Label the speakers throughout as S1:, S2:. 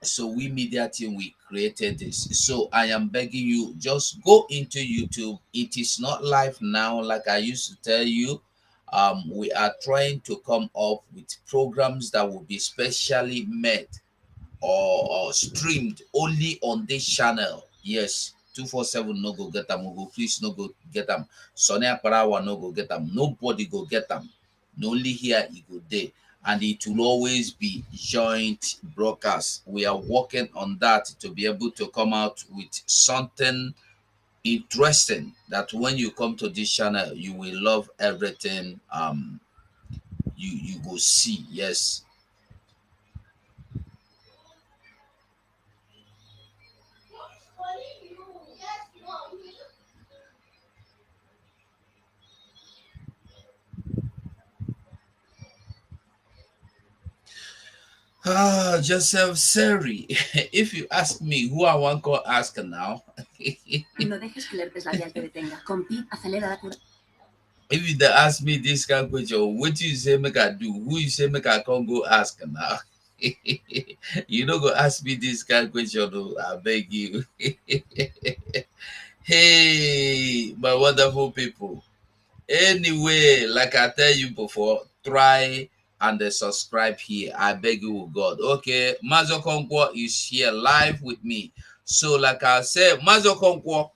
S1: So we media team, we created this. So I am begging you, just go into YouTube. It is not live now, like I used to tell you. We are trying to come up with programs that will be specially made or streamed only on this channel. Yes, 247 no go get them. Go please no go get them. Sonia Parawa no go get them. Nobody go get them. Only here it go day. And it will always be joint broadcast. We are working on that to be able to come out with something interesting that when you come to this channel, you will love everything you will see. Yes. Joseph Seri, if you ask me who I want to ask now,
S2: No dejes que el herpes labial te detenga. Compit acelera la cura.
S1: if you dey ask me this kind of question, what you say make I do? Who you say make I come go ask now? You no go ask me this kind of question, oh, I beg you. Hey, my wonderful people. Anyway, like I tell you before, try and subscribe here. I beg you, with God. Okay, Mazo Konkwo is here live with me. So, like I said, Mazo Konkwo.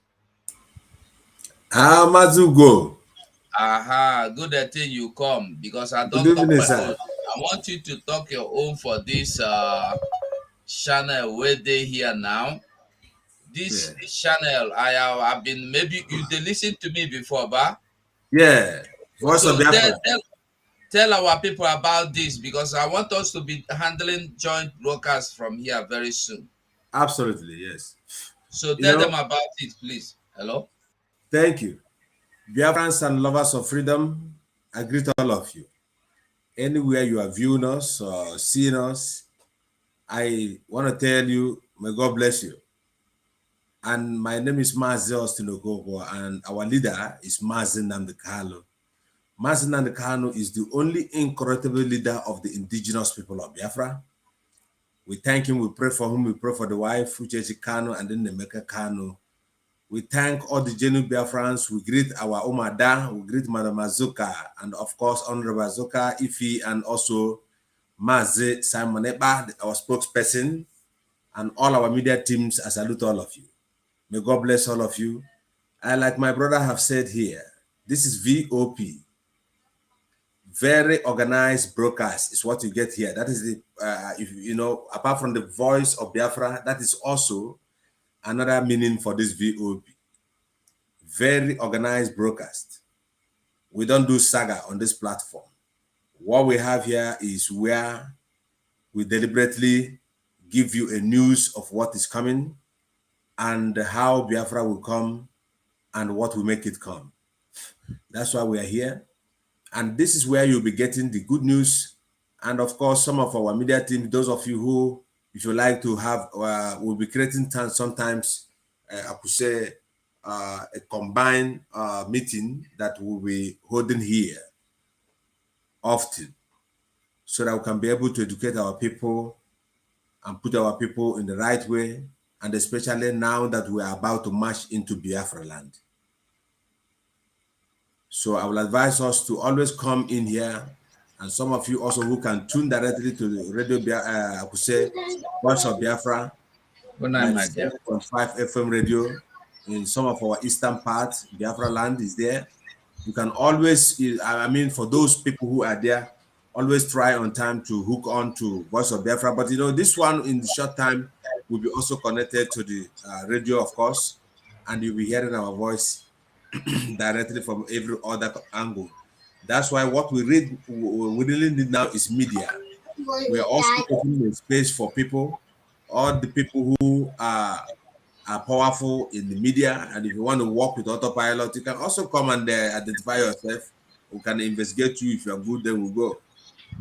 S3: Mazugo.
S1: Aha, good that you come because I
S3: Good
S1: don't talk
S3: evening,
S1: my own.
S3: sir.
S1: I want you to talk your own for this channel where they here now. This
S3: Yeah.
S1: channel, I've been, maybe you they listen to me before, but
S3: Yeah. Voice of
S1: so
S3: Biafra.
S1: tell our people about this because I want us to be handling joint broadcasts from here very soon.
S3: Absolutely, yes.
S1: So
S3: You
S1: tell them
S3: know,
S1: about it, please. Hello?
S3: thank you. Biafrans and lovers of freedom, I greet all of you. Anywhere you are viewing us or seeing us, I want to tell you, may God bless you. And my name is Mazi Austin Okonkwo, and our leader is Mazi Nnamdi Kanu. Mazi Nnamdi Kanu is the only incorruptible leader of the indigenous people of Biafra. We thank him, we pray for him, we pray for the wife, Uchechi Kanu, and then Nemeka Kanu. We thank all the genuine Biafrans. We greet our Omada, we greet Madam Azuka, and of course, Honorable Azuka, Ifi, and also Mazi Simon Eba, our spokesperson, and all our media teams. I salute all of you. May God bless all of you. And like my brother have said here, this is VOP. Very organized broadcast is what you get here. That is the, if you know, apart from the voice of Biafra, that is also another meaning for this VOP. Very organized broadcast. We don't do saga on this platform. What we have here is where we deliberately give you a news of what is coming and how Biafra will come and what will make it come. That's why we are here. And this is where you'll be getting the good news. And of course, some of our media team, those of you who, if you like to have, we'll be creating time sometimes, I could say, a combined meeting that we'll be holding here often so that we can be able to educate our people and put our people in the right way. And especially now that we are about to march into Biafra land. So I will advise us to always come in here, and some of you also who can tune directly to the radio, I could say, Voice of Biafra,
S1: Good night, my dear.
S3: 97.5 FM radio in some of our eastern parts. Biafra land is there. You can always, I mean, for those people who are there, always try on time to hook on to Voice of Biafra. But you know, this one in the short time will be also connected to the radio, of course, and you'll be hearing our voice directly from every other angle. That's why what we really need now is media. We are also opening a space for people, all the people who are powerful in the media. And if you want to work with autopilot, you can also come and identify yourself. We can investigate you. If you are good, then we'll go.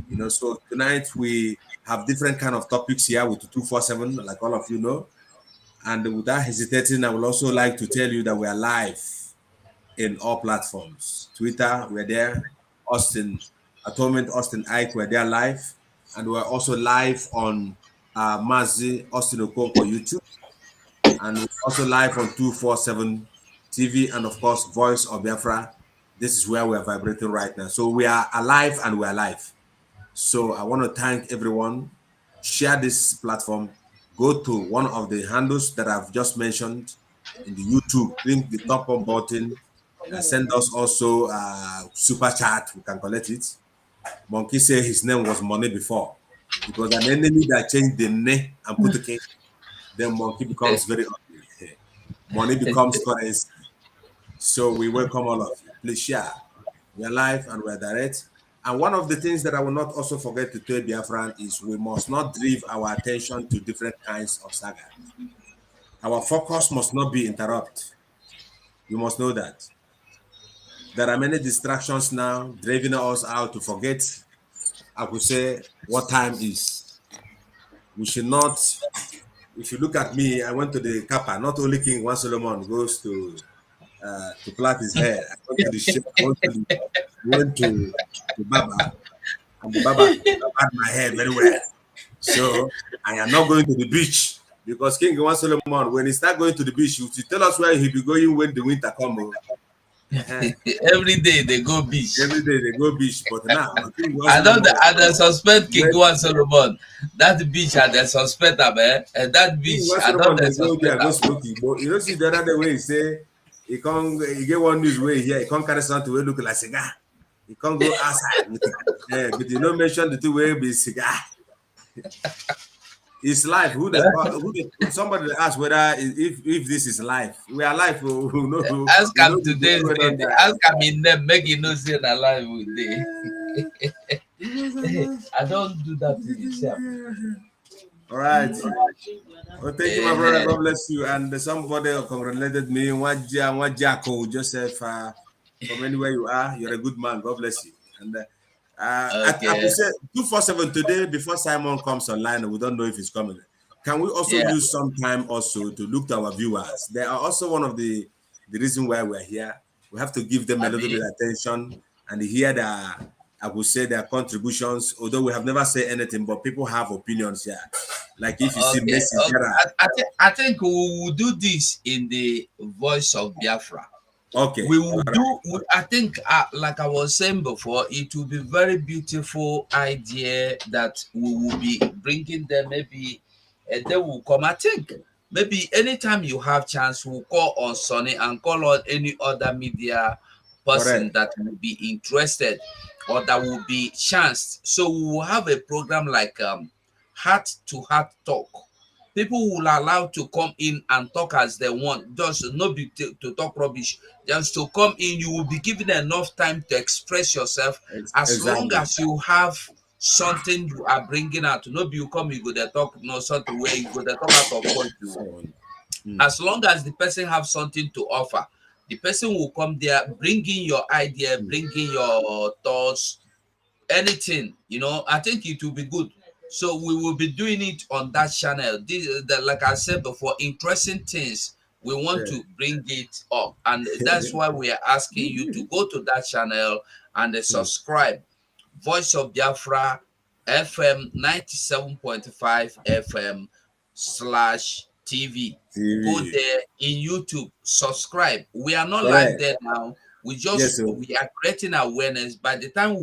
S3: You know, so tonight we have different kind of topics here with 247, like all of you know. And without hesitating, I would also like to tell you that we are live in all platforms. Twitter, we're there. Austin, Atonement, Austin Ike, we're there live. And we're also live on Mazi Austin Okonkwo YouTube, and also live on 247 TV, and of course, Voice of Biafra. This is where we are vibrating right now. So we are alive and we are live. So I want to thank everyone. Share this platform. Go to one of the handles that I've just mentioned in the YouTube. Click the top on button. Send us also super chat. We can collect it. Monkey said his name was Money before. It was an enemy that changed the name and put the king. Then Monkey becomes very ugly. Money becomes currency. So we welcome all of you. Please share. We are live and we are direct. And one of the things that I will not also forget to tell Biafran is we must not drive our attention to different kinds of saga. Our focus must not be interrupted. You must know that. There are many distractions now driving us out to forget, I could say, what time is. We should not, if you look at me, I went to the Kappa. Not only King One Solomon goes to plait his hair. I went to the shop, went to Baba, and the Baba had my hair very well. So I am not going to the beach because King One Solomon, when he start going to the beach, he will tell us where he be going when the winter come.
S1: Every day they go beach.
S3: Every day they go beach, but now King One
S1: I know
S3: Solomon,
S1: the and the suspect King
S3: when
S1: One Solomon. That beach and the suspect am and that
S3: King
S1: beach
S3: One
S1: I know
S3: Solomon
S1: the
S3: they go there
S1: suspect
S3: go
S1: am.
S3: smoke Igbo. You don't see the other day when he say he can't he get one news where here he can't carry something wey look like cigar. He can't go outside with it. But you don't mention the two way be cigar. It's life. Somebody asked whether if this is life. We are life.
S1: Ask
S3: We know
S1: am
S3: the
S1: today,
S3: we don't die.
S1: ask am in name, make you know say na life we dey. I don't do that to yourself.
S3: All right. Well, thank you, my brother. God bless you. And somebody congratulated me. Wajako Joseph, from anywhere you are, you're a good man. God bless you. And I
S1: Okay.
S3: could say 247 today before Simon comes online. We don't know if he's coming. Can we also
S1: Yeah.
S3: use some time also to look to our viewers? They are also one of the reason why we're here. We have to give them a little bit
S1: Abi.
S3: of attention and hear their, I would say, their contributions. Although we have never said anything, but people have opinions here. Like if you see
S1: Okay.
S3: Messi
S1: Okay.
S3: there.
S1: I think we will do this in the voice of Biafra.
S3: Okay.
S1: We will do. I think, like I was saying before, it will be very beautiful idea that we will be bringing them. Maybe they will come. I think maybe anytime you have chance, we'll call on Sonny and call on any other media person
S3: Correct.
S1: that will be interested or that will be chanced. So we will have a program like heart to heart talk. People will allow to come in and talk as they want, just not be to talk rubbish, just to come in. You will be given enough time to express yourself as long
S3: Exactly.
S1: as you have something you are bringing out. No be you come you go dey talk no something where you go dey talk out of point you.
S3: So,
S1: As long as the person have something to offer, the person will come there, bring in your idea, bring in your thoughts, anything, I think it will be good. So we will be doing it on that channel. Like I said before, interesting things. We want
S3: yeah.
S1: to bring it up, and that's why we are asking you to go to that channel and subscribe. Voice of Biafra FM 97.5 FM slash TV. Go
S3: TV.
S1: there in YouTube, subscribe. We are not live
S3: Correct.
S1: there now.
S3: Yes, sir.
S1: We are creating awareness. By the time we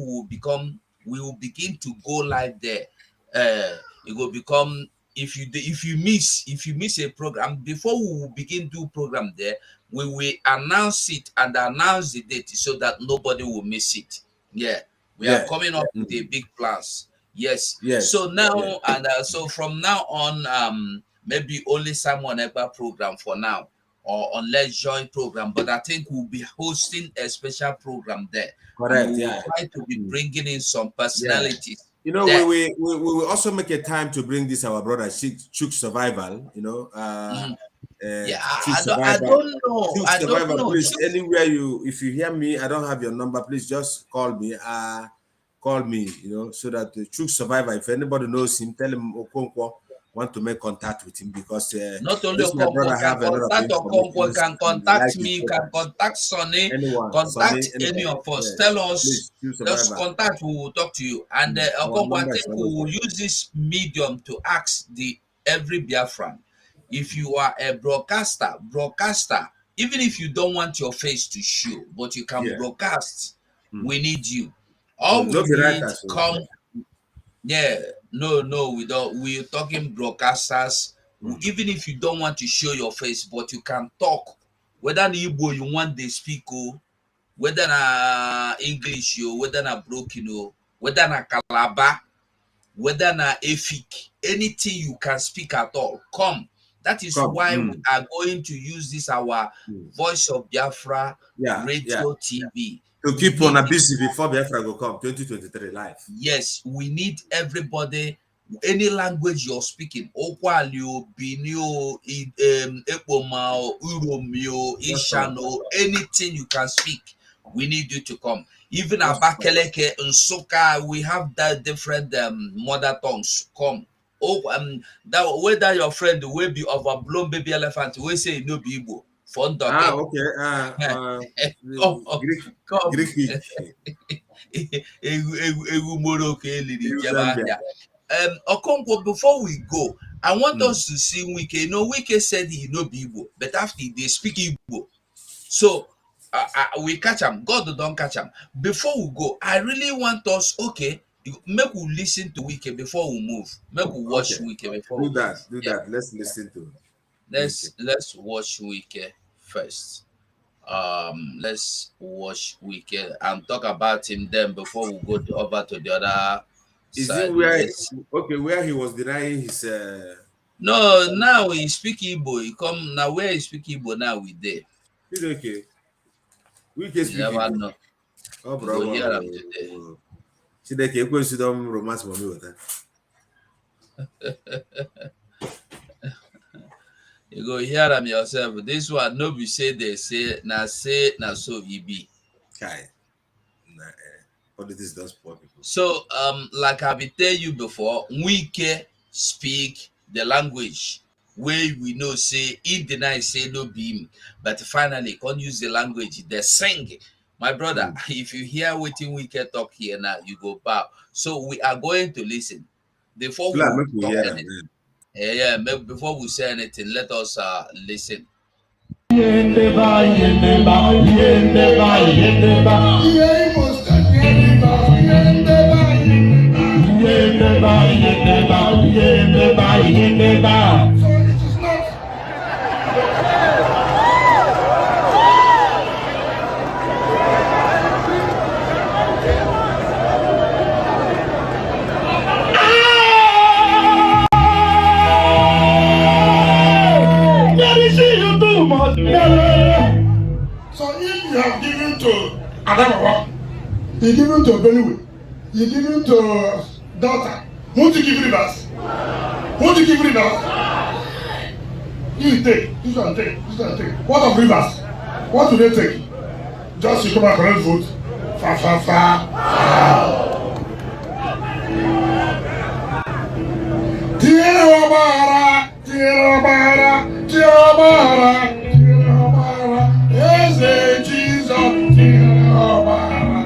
S1: will begin to go live there. It will become, if you miss a program before we will begin do program there, we will announce it and announce the date so that nobody will miss it. Yeah, we are
S3: Yeah.
S1: coming up with a big plans. Yes.
S3: Yes.
S1: So now
S3: Yeah.
S1: and so from now on, maybe only Simon Ekpa program for now, or unless joint program. But I think we'll be hosting a special program there, and we
S3: Correct.
S1: will
S3: Yeah.
S1: try to be bringing in some
S3: Yeah.
S1: personalities
S3: You know,
S1: there.
S3: we will also make a time to bring this our brother Chook Survival.
S1: Mhm. Yeah,
S3: Chook
S1: I
S3: Survival.
S1: don't know.
S3: Chook
S1: I don't
S3: Survival,
S1: know.
S3: please. Anywhere if you hear me, I don't have your number. Please just call me. Call me. So that the Chook Survivor. If anybody knows him, tell him Okonkwo want to make contact with him because
S1: not only
S3: this my brother
S1: Okonkwo can
S3: have a lot of
S1: contact Okonkwo,
S3: information.
S1: can contact me, can contact Sonny,
S3: anyone,
S1: contact any
S3: anyone.
S1: of us.
S3: Yeah.
S1: Tell us,
S3: Please,
S1: just contact, we will talk to you. And
S3: our
S1: Okonkwo, I
S3: number is
S1: think we will use this medium to ask every Biafran. If you are a broadcaster, even if you don't want your face to show, but you can broadcast, we need you. All we need, come. Yeah, no, we don't. We're talking broadcasters. Even if you don't want to show your face, but you can talk. Whether in Igbo you want they speak, whether na English, whether na broken, whether na Calabar, whether na Efik, anything you can speak at all. Come. That is why we are going to use this our Voice of Biafra radio TV.
S3: To keep on a busy before Biafra will come 2023 live.
S1: Yes, we need everybody, any language you're speaking, Okwalio, Binio, Ekpomao, Uromio, Ishano, anything you can speak, we need you to come. Even Abakeleke and Soka, we have that different mother tongues. Come. That whether your friend will be of a blown baby elephant, we say no be Igbo.
S3: Okay. Greek.
S1: Okonkwo, before we go, I want us to see Wike. You know, Wike said he no be Igbo, but after they speak Igbo. So we catch him. God don't catch him. Before we go, I really want us, okay, make we listen to Wike before we move. Make we watch Wike before
S3: do that. Do that. Let's listen to
S1: let's watch Wike first. Let's watch Wike and talk about him then before we go over to the other side.
S3: Where he was denying his
S1: no, now he speak Igbo. He come now where he speak Igbo now we there.
S3: It's okay. We can speak
S1: never
S3: Igbo.
S1: Know.
S3: Oh, bro.
S1: Go hear him today.
S3: Romance for me with that.
S1: You go hear them yourself. This one no be say say na so he be.
S3: Okay. Politics does poor people.
S1: So like I be tell you before, Wike speak the language where we know say he deny say no be him, but finally can't use the language they sing. My brother, if you hear wetin Wike talk here now, you go bow. So we are going to listen. Before we talk anything. Before we say anything, let us listen.
S4: So if you have given to Adamawa, you given to Benue, you given to Delta, won't you give rivers? Won't you give rivers? You take, this one take. What of rivers? What do they take? Just you come and collect vote. Fa. Tierra Bara, Eze Jesus, Tierra Bara.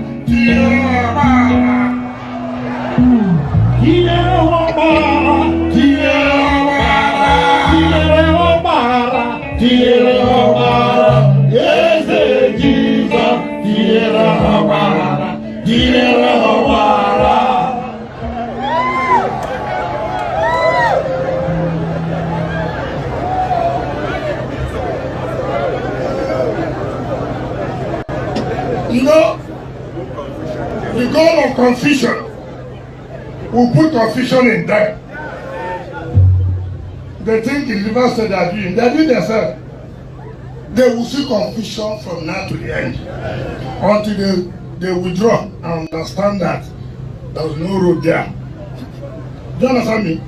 S4: You know, the God of confusion will put confusion in them. They think the Rivers State are doing themselves. They will see confusion from now to the end until they withdraw and understand that there's no road there. Do you understand me?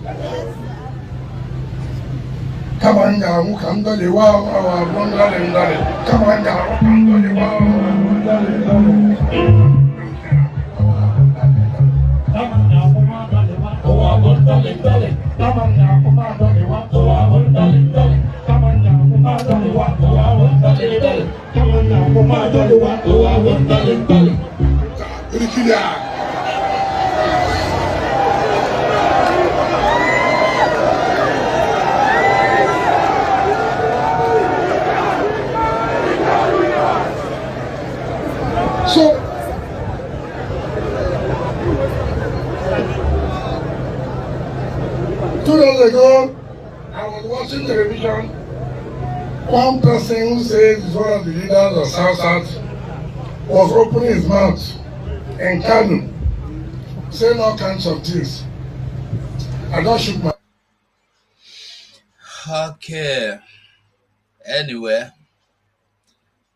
S4: Come on, come on, So, 2 days ago, I was watching television. One person who says he's one of the leaders of South was opening his mouth in Kano, saying all kinds of things. I just shook my.
S1: Okay. Anyway,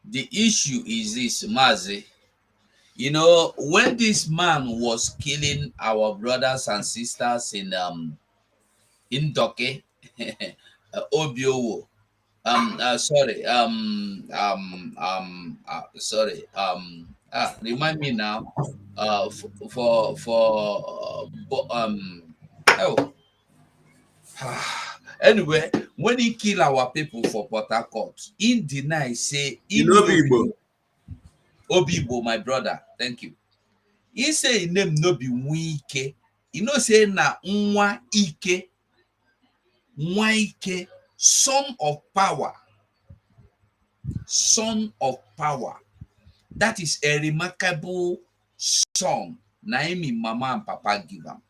S1: the issue is this, Mazi. You know, when this man was killing our brothers and sisters in Doke, Obiowo, remind me now, oh, anyway, when he kill our people for Port Harcourt, he deny say he
S3: You know
S1: no
S3: Igbo.
S1: Obibo, my brother, thank you. He say his name no be Wike. You know say na Nwa Ike, son of power, son of power. That is a remarkable song. Naimi mama and papa give him.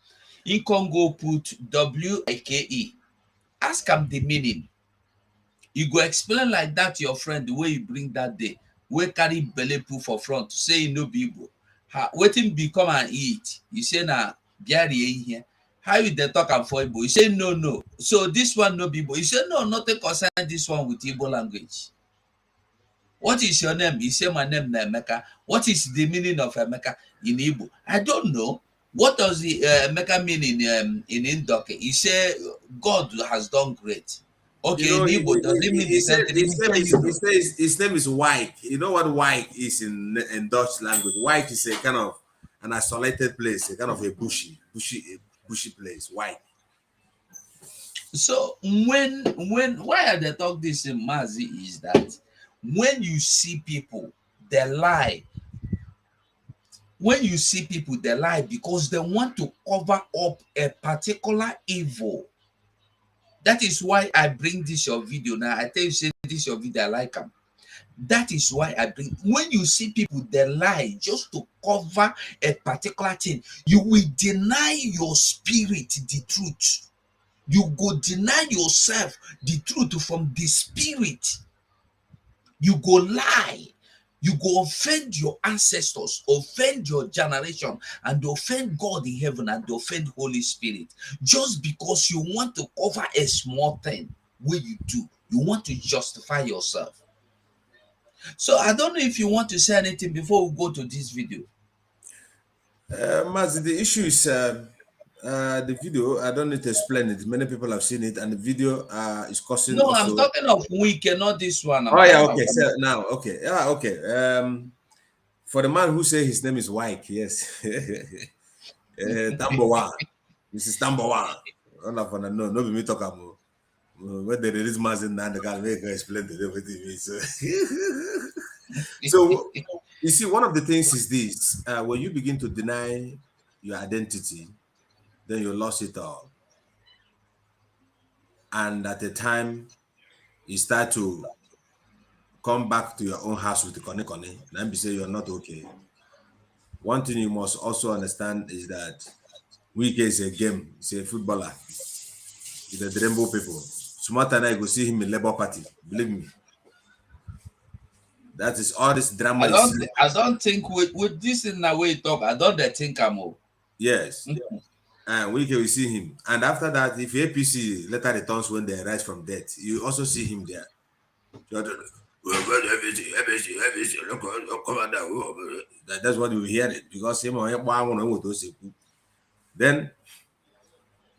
S1: He can go put Wike. Ask him the meaning. You go explain like that to your friend the way you bring that day. We carry belly proof for front to say no people. Waiting be come and eat. You say na biari here. How you dey talk am for Igbo? You say no. So this one no be Igbo. You say no, nothing concern this one with Igbo language. What is your name? You say my name na Emeka. What is the meaning of Emeka in Igbo? I don't know. What does the Emeka mean in Indoke? You say God has done great. Okay,
S3: You know,
S1: in Igbo, does it mean the same thing?
S3: his name is Wike. You know what Wike is in Dutch language? Wike is a kind of an isolated place, a kind of a bushy place. Wike.
S1: So why I dey talk this in Mazi is that when you see people, they lie. When you see people, they lie because they want to cover up a particular evil. That is why I bring this your video now. I tell you, say this your video, I like them. That is why I bring. When you see people, they lie just to cover a particular thing. You will deny your spirit the truth. You go deny yourself the truth from the spirit. You go lie. You go offend your ancestors, offend your generation, and offend God in heaven, and offend Holy Spirit. Just because you want to cover a small thing, what you do, you want to justify yourself. So I don't know if you want to say anything before we go to this video.
S3: Mazi, the issue is the video. I don't need to explain it. Many people have seen it, and the video is causing.
S1: No,
S3: also...
S1: I'm talking of Wike, not this one.
S3: Oh yeah, okay. So now, okay, yeah, okay. For the man who say his name is Wike, yes, number one, this is number one. No, be me talk about. When they release Mazin, now the guy make explain to them what it means. So you see, one of the things is this: when you begin to deny your identity, then you lost it all. And at the time, you start to come back to your own house with the kone, and be say you're not okay. One thing you must also understand is that Wike is a game, he's a footballer. He's a Rainbow people. Smart and I go see him in Labour Party. Believe me. That is all this drama.
S1: I don't think with this in the way you talk, I don't think I'm all.
S3: Yes. And we can see him. And after that, if APC later returns when they rise from death, you also see him there. That's what you hear it because him. Then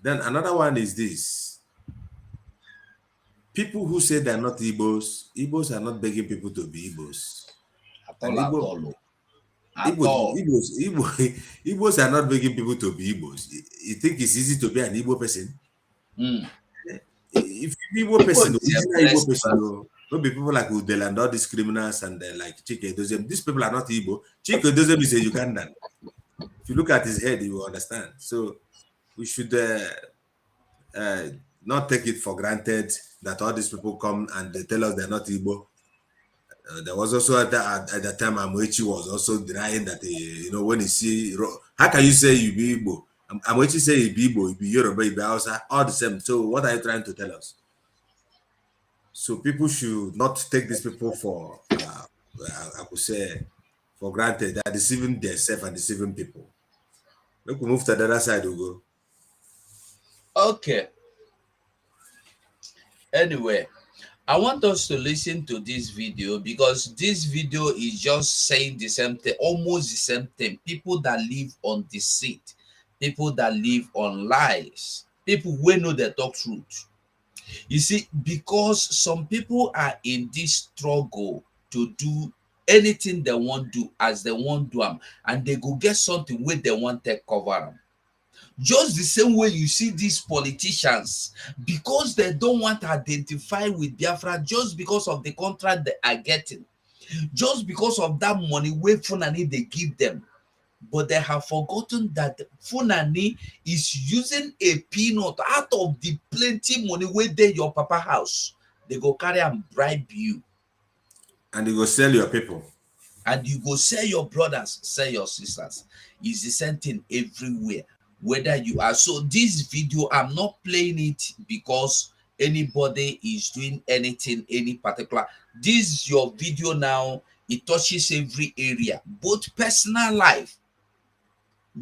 S3: another one is this. People who say they're not Igbos are not begging people to be Igbos. Igbos are not begging people to be Igbos. You think it's easy to be an Igbo person?
S1: Mm.
S3: If Igbo
S1: Igbo
S3: person,
S1: is a
S3: original Igbo
S1: blessed
S3: person,
S1: person.
S3: no be people like Udela and all these criminals and like Chike Dozem. These people are not Igbo. Chike Dozem is a Ugandan. If you look at his head, you will understand. So we should uh, not take it for granted that all these people come and they tell us they're not Igbo. There was also at the time Amoechi was also denying that when you see how can you say you be Igbo? Amoechi say you be Igbo, you be Yoruba, you be Hausa, all the same. So what are you trying to tell us? So people should not take these people for I could say for granted. They are deceiving themselves and deceiving people. Look, we move to the other side, Ugo.
S1: Okay. Anyway, I want us to listen to this video because this video is just saying the same thing, almost the same thing. People that live on deceit, people that live on lies, people who know they talk truth. You see, because some people are in this struggle to do anything they want to do as they want to do them, and they go get something where they want to cover them. Just the same way you see these politicians, because they don't want to identify with Biafra, just because of the contract they are getting, just because of that money where Funani they give them. But they have forgotten that Funani is using a peanut out of the plenty money where they your papa house. They go carry and bribe you.
S3: And you go sell your people.
S1: And you go sell your brothers, sell your sisters. It's the same thing everywhere. Whether you are so this video, I'm not playing it because anybody is doing anything, any particular. This is your video now. It touches every area, both personal life,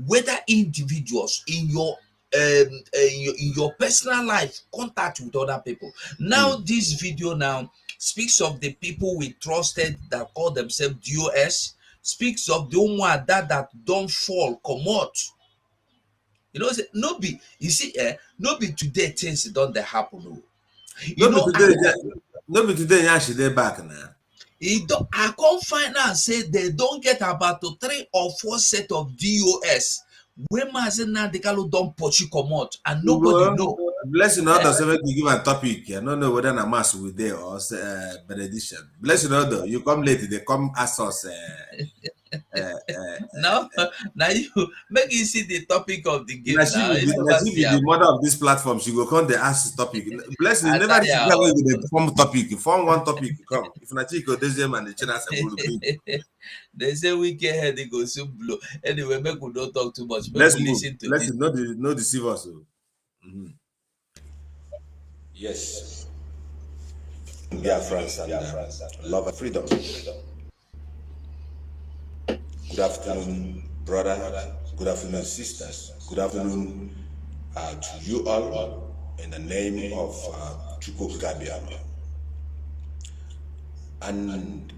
S1: whether individuals in your in your personal life, contact with other people. Now, this video now speaks of the people we trusted that call themselves DOS, speaks of the one that don't fall, come out. You know, no be you see, no be today things don't they happen. Oh. You know,
S3: No be today, yeah, she dey back now.
S1: I can't find out say they don't get about 3 or 4 set of DOS. When Mazena Decalo don't put you come out and nobody know.
S3: Blessing other seven to give a topic. I don't know whether a mass will there or benediction. Blessing other, you come late, they come ask us.
S1: Now you make you see the topic of the game now.
S3: She be the mother of this platform. She will come, they ask the topic. Blessing never with the form topic. Form one topic, come. If not, you go this and the channel
S1: they say Wike head they go soon blow. Anyway, make we don't talk too much.
S3: Let's
S1: listen to
S3: this.
S1: this.
S3: No deceive us.
S5: Yes. BIAFRANS and love and freedom. Good afternoon, brother. Good afternoon, sisters. Good afternoon to you all in the name of Chukwu Biafra. And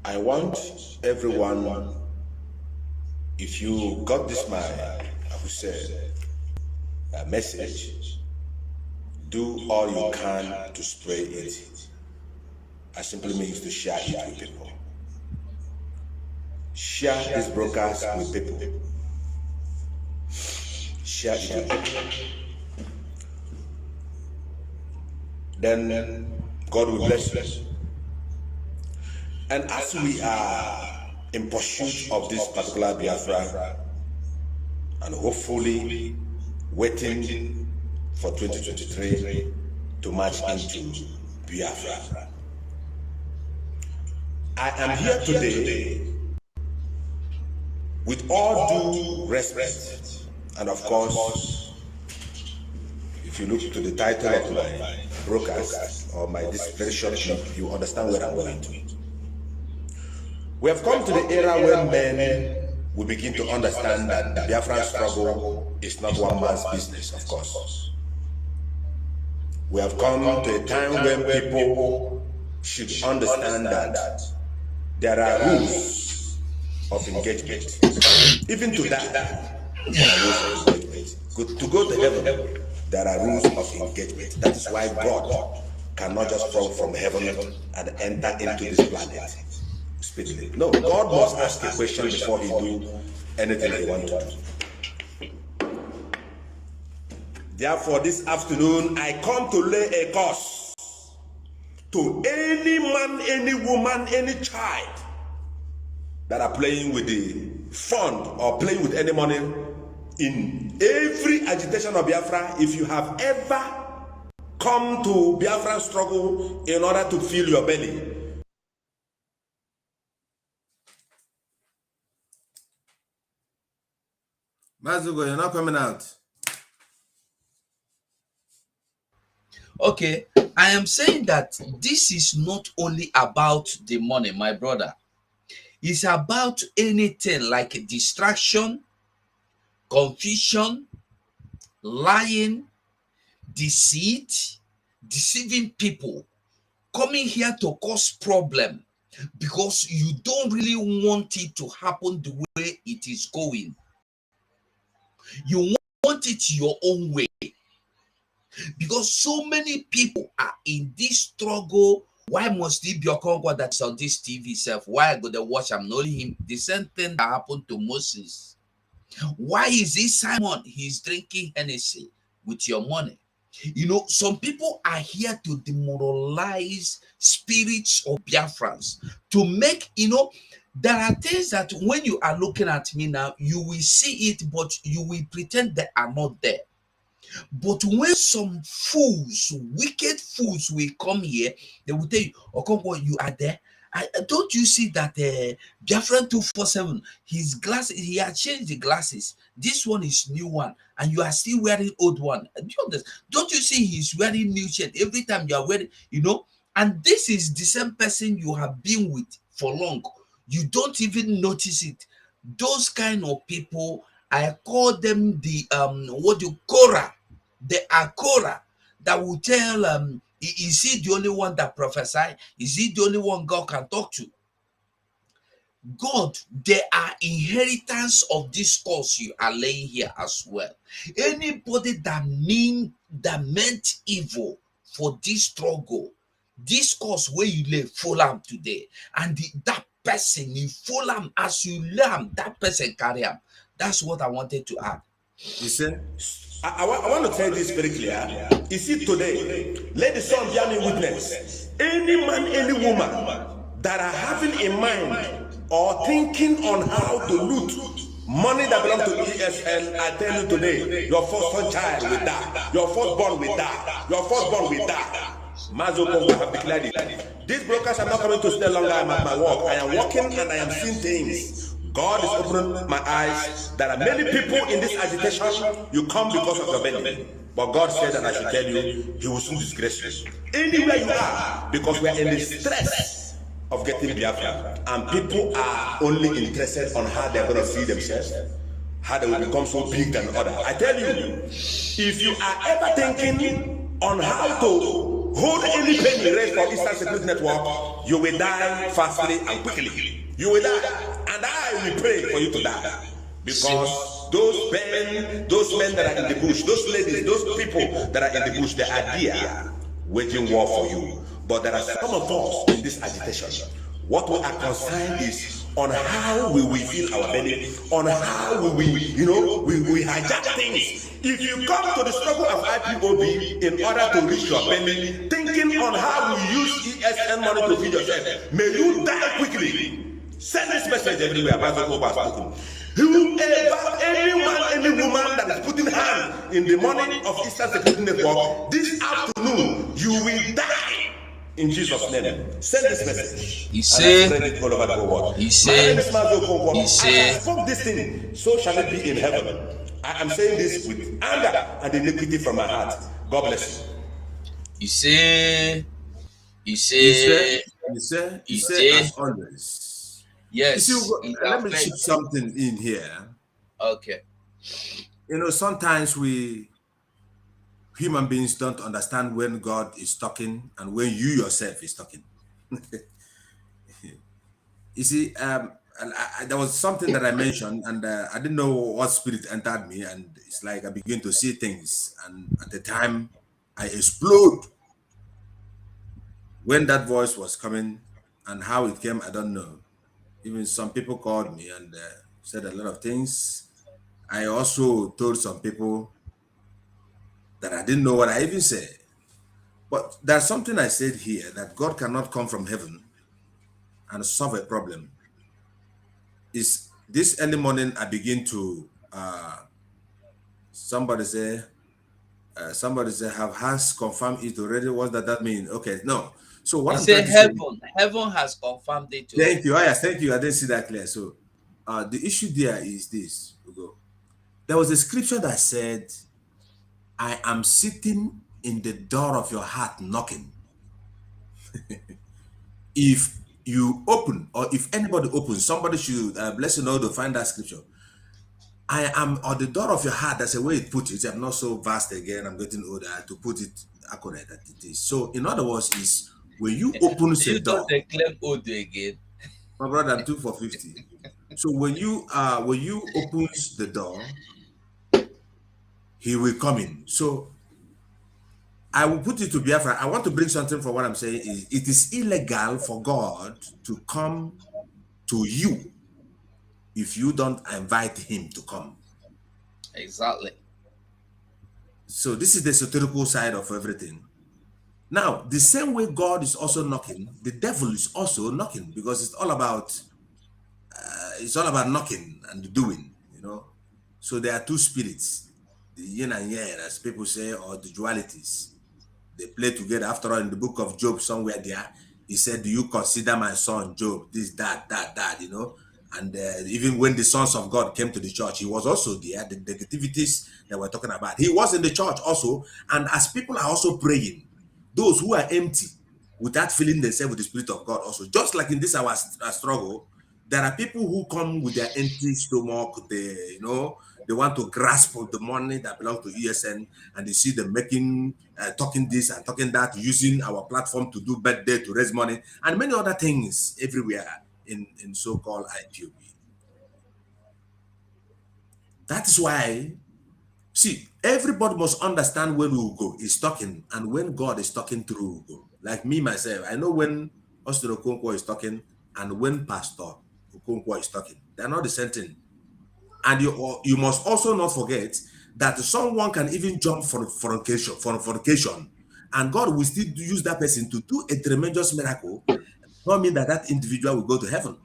S5: I want everyone, if you got this my, I would say, message, do all you can to spread it. I simply means to share it with people. Share this broadcast with people. Share it with people. Then God will bless you. And as we are in pursuit of this particular Biafra, and hopefully waiting for 2023 to march into Biafra, I am here today with all due respect, and of course, if you look to the title of my broadcast or my this very short clip, you understand where I'm going to. We have come to the era where men will begin to understand that the Biafran struggle is not one man's business, of course. We have come to a time when people should understand that there are rules of engagement. Even to that, there are rules of engagement. To go to heaven, there are rules of engagement. That is why God cannot just fall from heaven and enter into this planet speedily. No, God must ask a question before he do anything he wants to do. Therefore, this afternoon, I come to lay a curse to any man, any woman, any child that are playing with the fund or playing with any money in every agitation of Biafra. If you have ever come to Biafran struggle in order to fill your belly,
S3: Mazugo, you're not coming out.
S1: Okay, I am saying that this is not only about the money, my brother. It's about anything like distraction, confusion, lying, deceit, deceiving people, coming here to cause problem because you don't really want it to happen the way it is going. You want it your own way. Because so many people are in this struggle. Why must it be a Congo that's on this TV self? Why I go to watch? I'm not him. The same thing that happened to Moses. Why is it Simon? He's drinking Hennessy with your money. You know, some people are here to demoralize spirits of Biafrans to make, you know, there are things that when you are looking at me now, you will see it, but you will pretend they are not there. But when some fools, wicked fools will come here, they will tell you, Okonkwo, you are there. Don't you see that Biafran 247, his glasses, he had changed the glasses. This one is new one, and you are still wearing old one. Don't you see he's wearing new shirt every time you are wearing, you know? And this is the same person you have been with for long. You don't even notice it. Those kind of people, I call them the Kora. They are Korah that will tell is he the only one that prophesy? Is he the only one God can talk to? God, they are inheritance of this cause you are laying here as well. Anybody that meant evil for this struggle, this cause where you lay full arm today, and that person you full arm as you lamb, that person carry him. That's what I wanted to add.
S3: You see?
S5: I want to tell this very clear. You see, today, let the sun bear me witness. Any man, any woman that are having in mind or thinking on how to loot money that belongs to ESN, I tell you today, your first child will die. Your firstborn will die. Your firstborn will die. Mazoko will have declared it. These brokers are not coming to stay longer. I'm at my work. I am working and I am seeing things. God is opening my eyes. There are many people in this agitation. You come because of your belly. But God said that I should tell you, He will soon disgrace you. Anywhere you are, because we are in the stress of getting Biafra. And people are only interested on how they're going to feed themselves, how they will become so big than others. I tell you, if you are ever thinking on how to hold any penny raised for Eastern Security Network, you will die fastly and quickly. You will die. And I will pray for you to die. Because those men that are in the bush, those ladies, those people that are in the bush, they are there waging war for you. But there are some of us in this agitation. What we are concerned is on how we will fill our belly, on how we hijack things. If you come to the struggle of IPOB in order to reach your belly, thinking on how we use ESN money to feed yourself, may you die quickly. Send this message everywhere. Whoever, any man, any woman that is putting hand in the money of Eastern Security Network, this afternoon, you will die. In Jesus' name, send this message.
S1: He said,
S5: I spoke this thing, so shall it be in heaven. I am saying this with anger and iniquity from my heart. God bless you.
S3: He said, as always.
S1: Yes.
S3: You see, let me chip something in here.
S1: Okay.
S3: You know, sometimes we human beings don't understand when God is talking and when you yourself is talking. You see, there was something that I mentioned, and I didn't know what spirit entered me, and it's like I begin to see things, and at the time I explode. When that voice was coming and how it came, I don't know. Even some people called me and said a lot of things. I also told some people that I didn't know what I even said. But there's something I said here, that God cannot come from heaven and solve a problem. Is this early morning I begin to somebody say have has confirmed it already. What does that mean? Okay, no. So what
S1: He
S3: I'm trying
S1: said
S3: to say,
S1: heaven has confirmed it
S3: thank you.
S1: already.
S3: Oh yes, thank you. I didn't see that clear. So the issue there is this. There was a scripture that said, I am sitting in the door of your heart knocking. If you open, or if anybody opens, somebody should bless you know to find that scripture. I am on the door of your heart. That's the way it put it. I'm not so vast again. I'm getting older to put it accurate that it is. So in other words, is when you open a
S1: You don't
S3: door,
S1: declare Odo again.
S3: my brother, I'm 2 for 50. So when you opens the door, he will come in. So I will put it to Biafra. I want to bring something for what I'm saying is it is illegal for God to come to you if you don't invite him to come.
S1: Exactly.
S3: So this is the esoterical side of everything. Now, the same way God is also knocking, the devil is also knocking, because it's all about knocking and doing, you know. So there are two spirits, the yin and yang, as people say, or the dualities. They play together. After all, in the book of Job, somewhere there, he said, do you consider my son Job? This, that, you know. And even when the sons of God came to the church, he was also there. The negativities that we're talking about, he was in the church also. And as people are also praying, those who are empty, without filling themselves with the Spirit of God also, just like in this our struggle, there are people who come with their empty stomach. They want to grasp the money that belongs to ESN, and you see them making, talking this and talking that, using our platform to do birthday, to raise money, and many other things everywhere in so-called IPOB. That is why, see, everybody must understand when Ugo is talking and when God is talking through Ugo. Like me, myself, I know when Austin Okonkwo is talking and when Pastor Okonkwo is talking. They're not the same thing. And you must also not forget that someone can even jump for fornication, and God will still use that person to do a tremendous miracle. Not mean that that individual will go to heaven.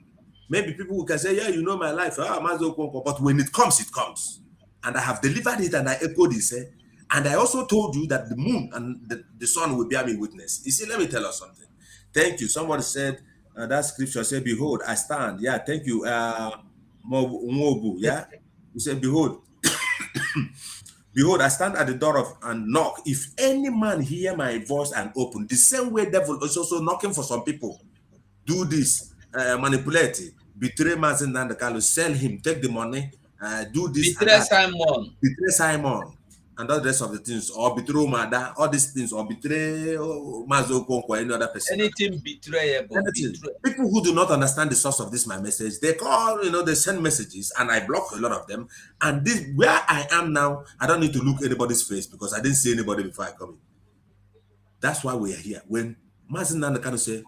S3: Maybe people can say, yeah, you know my life, but when it comes, it comes. And I have delivered it, and I echoed it, and I also told you that the moon and the sun will bear me witness. You see, let me tell you something. Thank you. Somebody said, that scripture said, behold, I stand. Yeah, thank you. Mobu, yeah. You said, behold, behold, I stand at the door of and knock. If any man hear my voice and open, the same way devil is also knocking for some people. Do this, manipulate, betray Mazen and the Kalu, sell him, take the money, do this and
S1: Betray
S3: that.
S1: Simon.
S3: Betray Simon and all the rest of the things, or betray Mada, all these things, or betray Mazo or any other person.
S1: Anything betrayable.
S3: People who do not understand the source of this my message, they call, they send messages, and I block a lot of them. And this, where I am now, I don't need to look anybody's face because I didn't see anybody before I come in. That's why we are here. When Mazen and the Kalu say,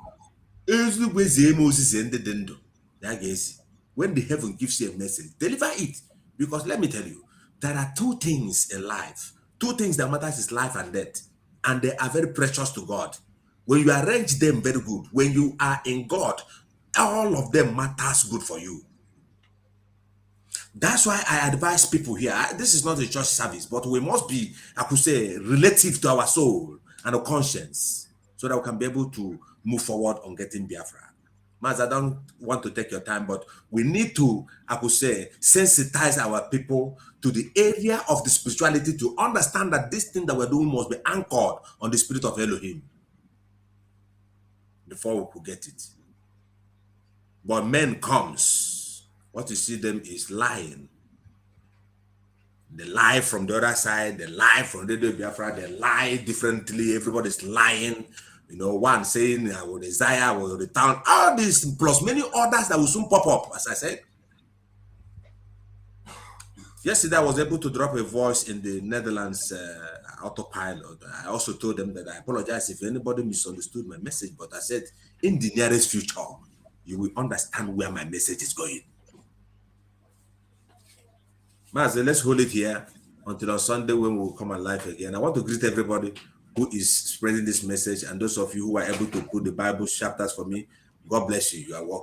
S3: when the heaven gives you a message, deliver it. Because let me tell you, there are two things in life. Two things that matters is life and death. And they are very precious to God. When you arrange them very good, when you are in God, all of them matters good for you. That's why I advise people here. This is not a church service, but we must be, I could say, relative to our soul and our conscience, so that we can be able to move forward on getting Biafra. Maz, I don't want to take your time, but we need to, I could say, sensitize our people to the area of the spirituality to understand that this thing that we're doing must be anchored on the spirit of Elohim before we could get it. But men comes, what you see them is lying. They lie from the other side, they lie from the Biafra, they lie differently, everybody's lying. One saying, I will desire, I will return, all this, plus many others that will soon pop up, as I said. Yesterday, I was able to drop a voice in the Netherlands autopilot. I also told them that I apologize if anybody misunderstood my message, but I said, in the nearest future, you will understand where my message is going. Master, let's hold it here until on Sunday when we will come alive again. I want to greet everybody who is spreading this message, and those of you who are able to put the Bible chapters for me. God bless you.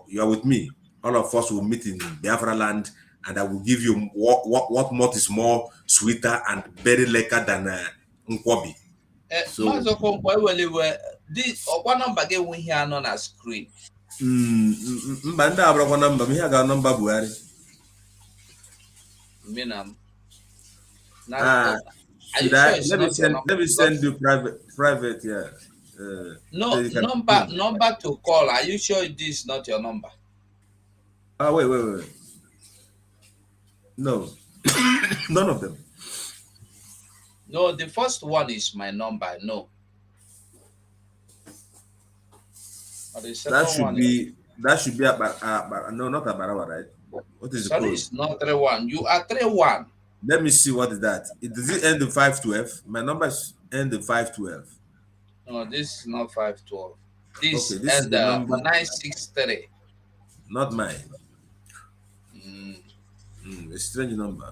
S3: You are with me. All of us will meet in Biafra land, and I will give you what more is more sweeter and very liquor than nkwobi. So,
S1: this one number get we here on a screen.
S3: Mbanda abrakwa number. Me ga number Buhari.
S1: Minam.
S3: Should I? Let me send you private. Yeah.
S1: No
S3: so
S1: number to call. Are you sure this is not your number?
S3: Wait. No, none of them.
S1: No, the first one is my number. No.
S3: That should be about no, not about right. What is the code?
S1: It's not 31. You are 31.
S3: Let me see what is that. Does it end in 512? My numbers end in 512.
S1: No, this is not 512. This
S3: is the number
S1: 963.
S3: Not mine. A strange number.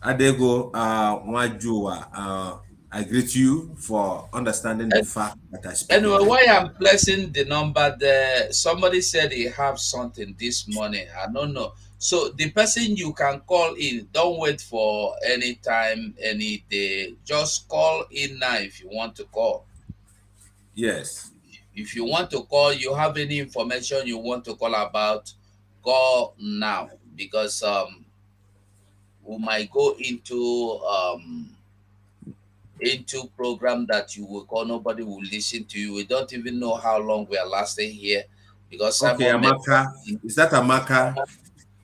S3: Adego Mwajua, I greet you for understanding the fact that I speak.
S1: Anyway, why I'm pressing the number there, somebody said he have something this morning. I don't know. So the person you can call in, don't wait for any time, any day. Just call in now if you want to call.
S3: Yes.
S1: If you want to call, you have any information you want to call about, call now, because we might go into program that you will call, nobody will listen to you. We don't even know how long we are lasting here, because
S3: Amaka, is that Amaka?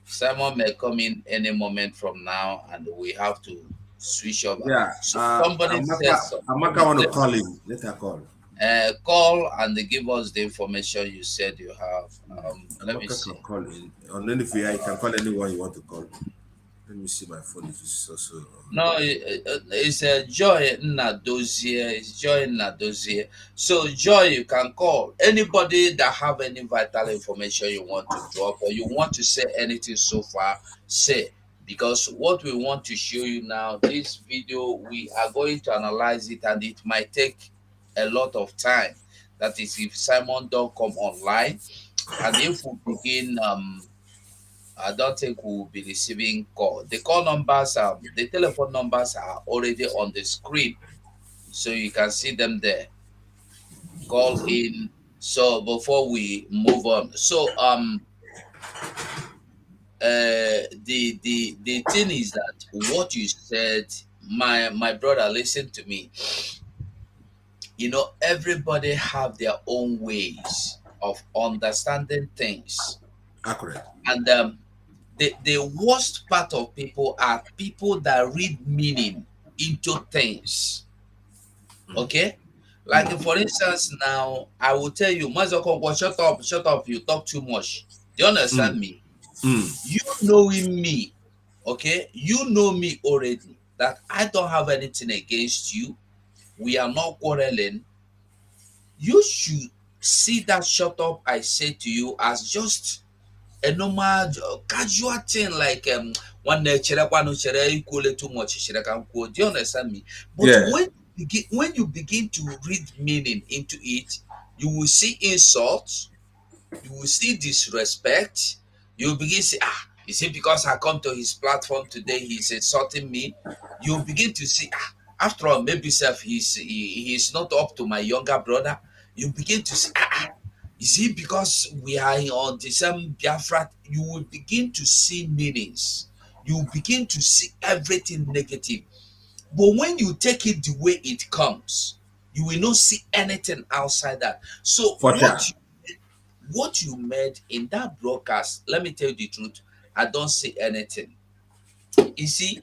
S1: Simon may come in any moment from now, and we have to switch over.
S3: Yeah,
S1: so somebody
S3: Amaka want to call in. Let her call.
S1: Call and they give us the information you said you have. Let me see.
S3: Can call in. On any VI, you can call anyone you want to call. Let me see my phone if it's also.
S1: No, it's Joy Nadozie. It's Joy Nadozie. So Joy, you can call anybody that have any vital information you want to drop, or you want to say anything so far. Say, because what we want to show you now, this video, we are going to analyze it, and it might take a lot of time. That is, if Simon don't come online, and if we begin I don't think we will be receiving call. The call numbers, the telephone numbers are already on the screen, so you can see them there. Call in. So before we move on, so the thing is that what you said, my brother, listen to me. You know, everybody have their own ways of understanding things.
S3: Accurate.
S1: And the worst part of people are people that read meaning into things. Okay? Like for instance, now I will tell you, Mazoko, shut up, you talk too much. Do you understand me? You knowing me, okay? You know me already, that I don't have anything against you. We are not quarreling. You should see that shut up I say to you as just a normal casual thing, like one equal too much. Do you understand me? But
S3: yeah.
S1: when you begin to read meaning into it, you will see insults, you will see disrespect, you will begin to say, is it because I come to his platform today, he's insulting me? You will begin to see, after all, maybe he's not up to my younger brother. You begin to say, is it because we are on the same Biafra? You will begin to see meanings. You will begin to see everything negative. But when you take it the way it comes, you will not see anything outside that. So what you made in that broadcast, let me tell you the truth, I don't see anything. You see,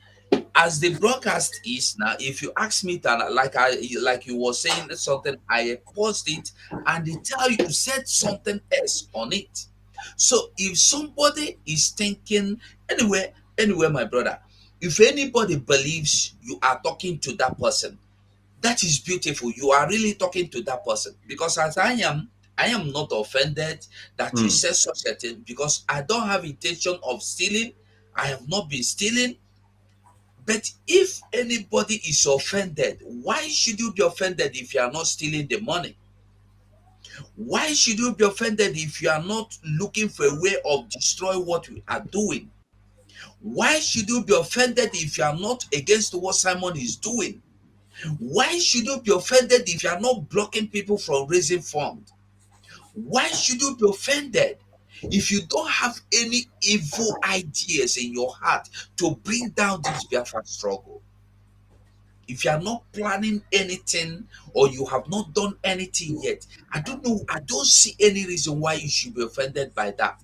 S1: as the broadcast is now, if you ask me to, like you were saying something, I paused it and they tell you said something else on it. So if somebody is thinking anyway, my brother, if anybody believes you are talking to that person, that is beautiful. You are really talking to that person, because as I am not offended that you said such a thing, because I don't have intention of stealing. I have not been stealing. But if anybody is offended, why should you be offended if you are not stealing the money? Why should you be offended if you are not looking for a way of destroying what we are doing? Why should you be offended if you are not against what Simon is doing? Why should you be offended if you are not blocking people from raising funds? Why should you be offended if you don't have any evil ideas in your heart to bring down this Biafra struggle? If you are not planning anything or you have not done anything yet, I don't know, I don't see any reason why you should be offended by that.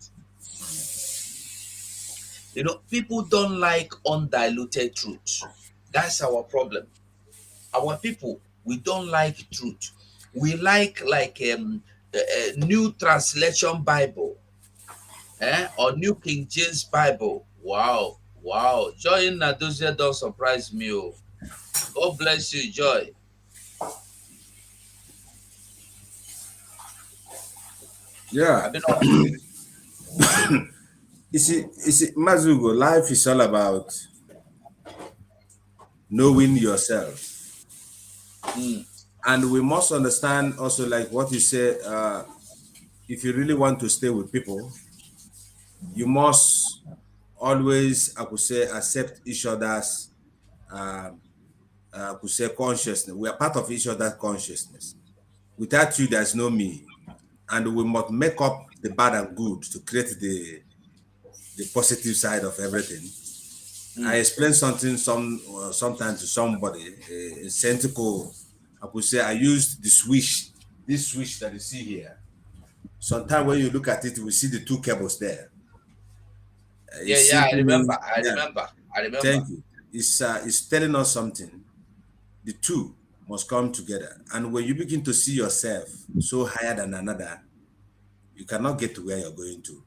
S1: You know, people don't like undiluted truth. That's our problem. Our people, we don't like truth. We like New Translation Bible, or New King James Bible. Wow, wow. Joy Nadozie don't surprise me. Oh. God bless you, Joy.
S3: Yeah. You see, Mazugo, life is all about knowing yourself. And we must understand also, like what you said, if you really want to stay with people, you must always, I could say, accept each other's, I could say, consciousness. We are part of each other's consciousness. Without you, there's no me. And we must make up the bad and good to create the positive side of everything. I explained something sometimes to somebody, a Centico, I could say I used this switch that you see here. Sometimes when you look at it, we see the two cables there.
S1: I remember. I remember.
S3: Thank you. It's telling us something. The two must come together. And when you begin to see yourself so higher than another, you cannot get to where you're going to.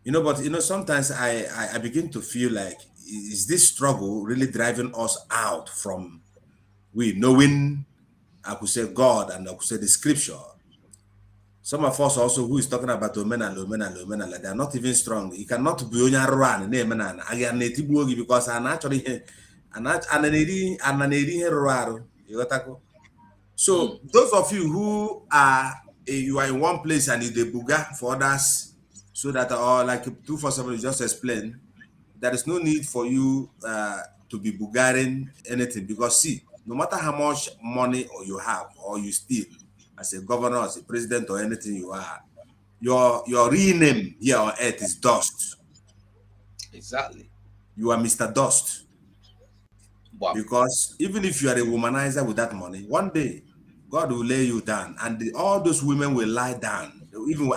S3: You know, but you know, sometimes I begin to feel like, is this struggle really driving us out from we knowing, I could say, God, and I could say the scripture? Some of us also who is talking about Omena, they are not even strong. You cannot be on your run, because I'm actually so those of you who are you are in one place and you the buga for others, so that like 247 just explained, there is no need for you to be bugaring anything, because see, no matter how much money or you have or you steal as a governor, as a president, or anything you are, your real name here on earth is dust.
S1: Exactly.
S3: You are Mr. Dust. Wow. Because even if you are a womanizer with that money, one day God will lay you down, and all those women will lie down. Even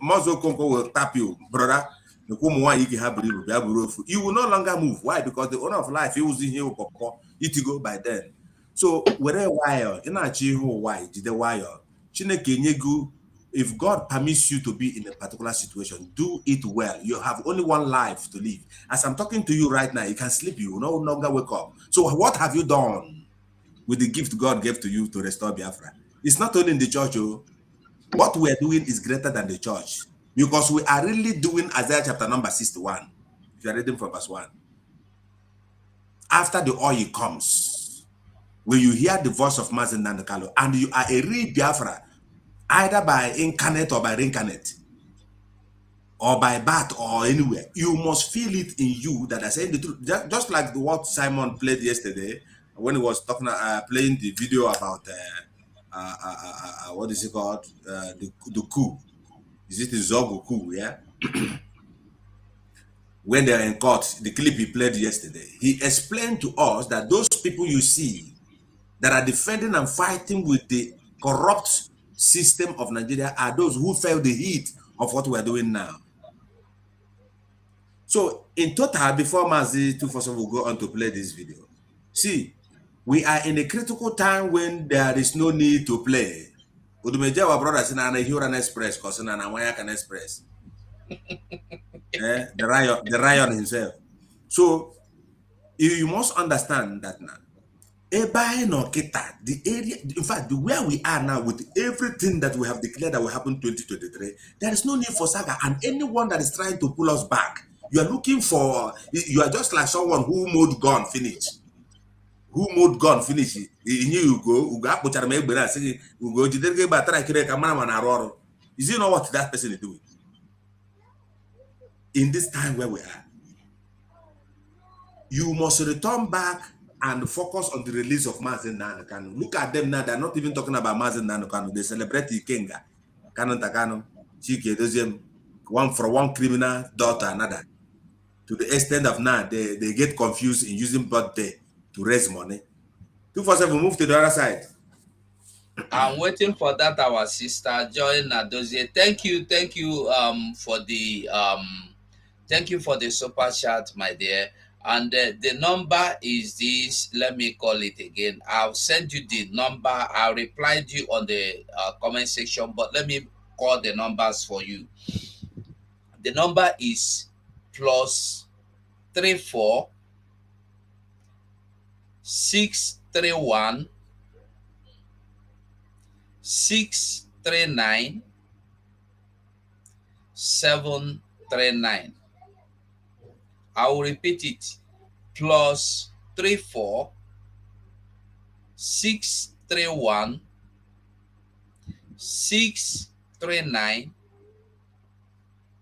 S3: Mozo Konko will tap you, brother. You will no longer move. Why? Because the owner of life, he was in here to go by then. So whether why in a why did the wire Chineke, if God permits you to be in a particular situation, do it well. You have only one life to live. As I'm talking to you right now, you can sleep, you will no longer wake up. So what have you done with the gift God gave to you to restore Biafra? It's not only in the church. What we are doing is greater than the church, because we are really doing Isaiah chapter number 61. If you are reading from verse 1. After the oil comes, when you hear the voice of Mazen Nandekalo, and you are a real Biafra, either by incarnate or by reincarnate, or by birth or anywhere, you must feel it in you that I saying the truth. Just like what Simon played yesterday when he was talking, playing the video about what is it called? The coup. Is it the Zogo coup? Yeah. When they are in court, the clip he played yesterday, he explained to us that those people you see that are defending and fighting with the corrupt system of Nigeria are those who felt the heat of what we are doing now. So in total, before Mazi 247 will go on to play this video, see, we are in a critical time when there is no need to play. Udumeja our brothers in an Huron Express, because in an American Express. The Ryan himself. So you must understand that now. The area, in fact, where we are now with everything that we have declared that will happen in 2023, there is no need for saga, and anyone that is trying to pull us back, you are looking for, you are just like someone who mowed gun finish. who moved gun finish you go akpụchara m egbe na asị gị ugo jidere gị batara kire ka mara ma na arụ ọrụ. Is you know what that person is doing in this time where we are? You must return back and focus on the release of Mazi Nnamdi Kanu. Look at them now. They're not even talking about Mazi Nnamdi Kanu. They celebrate Ikenga, Kanu Takano, Chike Doziem, one for one criminal daughter another. To the extent of now, they get confused in using birthday to raise money. 247, move to the other side.
S1: I'm waiting for that. Our sister Joy Nadozie. Thank you for the super chat, my dear. And the number is this. Let me call it again. I'll send you the number. I'll reply to you on the comment section, but let me call the numbers for you. The number is +34 631 639 739. I will repeat it. +34 631 639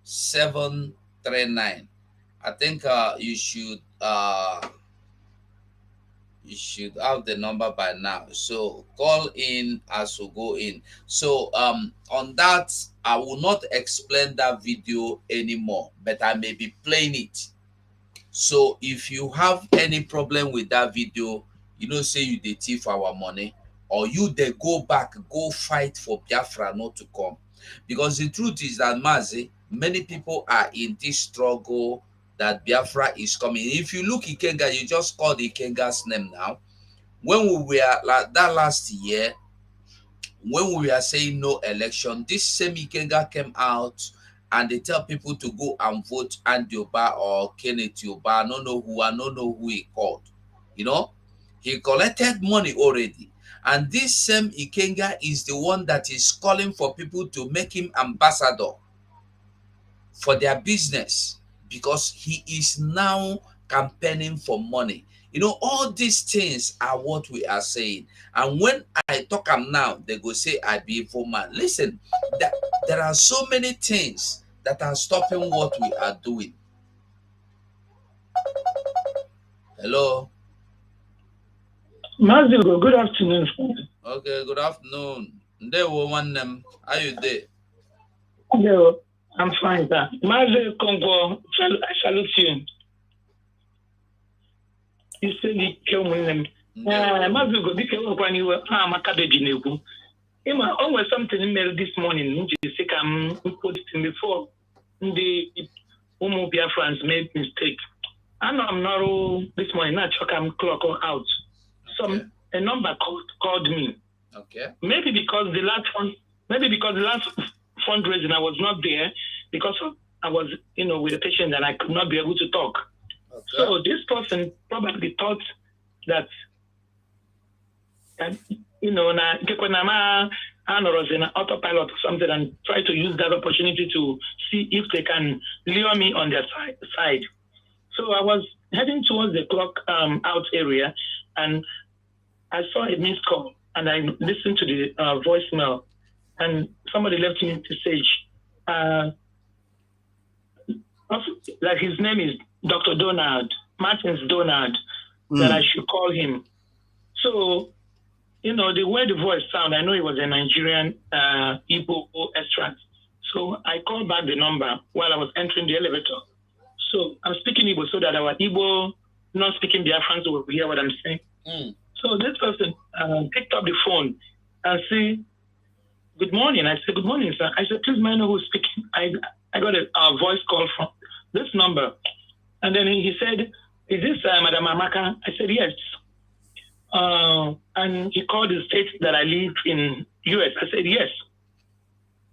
S1: 739. I think you should have the number by now. So call in as we go in. So on that, I will not explain that video anymore, but I may be playing it. So if you have any problem with that video, you know, say you dey thief our money, or you they go back, go fight for Biafra not to come. Because the truth is that Mazi, many people are in this struggle that Biafra is coming. If you look Ikenga, you just call the Ikenga's name now. When we were like that last year, when we were saying no election, this same Ikenga came out and they tell people to go and vote Andy Oba or Kenneth Oba. I don't know who he called. You know, he collected money already. And this same Ikenga is the one that is calling for people to make him ambassador for their business, because he is now campaigning for money. You know, all these things are what we are saying. And when I talk them now, they go say I be evil man. Listen, there are so many things that are stopping what we are doing. Hello.
S6: Mazigo, good afternoon.
S1: Okay, good afternoon. How you there?
S6: Hello, I'm fine, sir. Mazigo Congo, I salute you. You say the Kelman. Mazigo, the Kelman, you were Makabe. Always something in mail this morning, which is sick. I'm posting before the BIAFRANS made mistake. I know I'm not this morning, not check I'm clock out. A number called me.
S1: Okay.
S6: Maybe because the last fundraising I was not there because I was, with a patient and I could not be able to talk. Okay. So this person probably thought that was in an autopilot or something and try to use that opportunity to see if they can lure me on their side. So I was heading towards the clock out area and I saw a missed call and I listened to the voicemail and somebody left me a message. Like his name is Dr. Martins Donald, that I should call him. So, the way the voice sound, I know it was a Nigerian Igbo extract. So I called back the number while I was entering the elevator. So I'm speaking Igbo so that our Igbo non-speaking Biafrans will hear what I'm saying. So this person picked up the phone and said, "Good morning." I said, "Good morning, sir." I said, "Please, may I know who's speaking?" I got a voice call from this number. And then he said, "Is this Madam Amaka?" I said, "Yes." And he called the state that I live in US. I said, "Yes."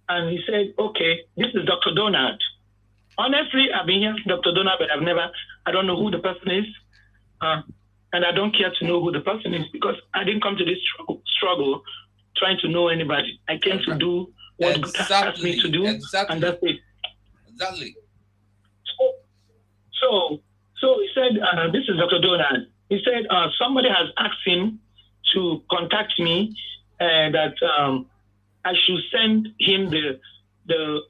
S6: And he said, "Okay, this is Dr. Donald." Honestly, I've been here, Dr. Donald, but I don't know who the person is. And I don't care to know who the person is because I didn't come to this struggle trying to know anybody. I came to do what God asked me to do, and that's it.
S1: Exactly.
S6: So he said, "This is Dr. Donald." He said somebody has asked him to contact me that I should send him the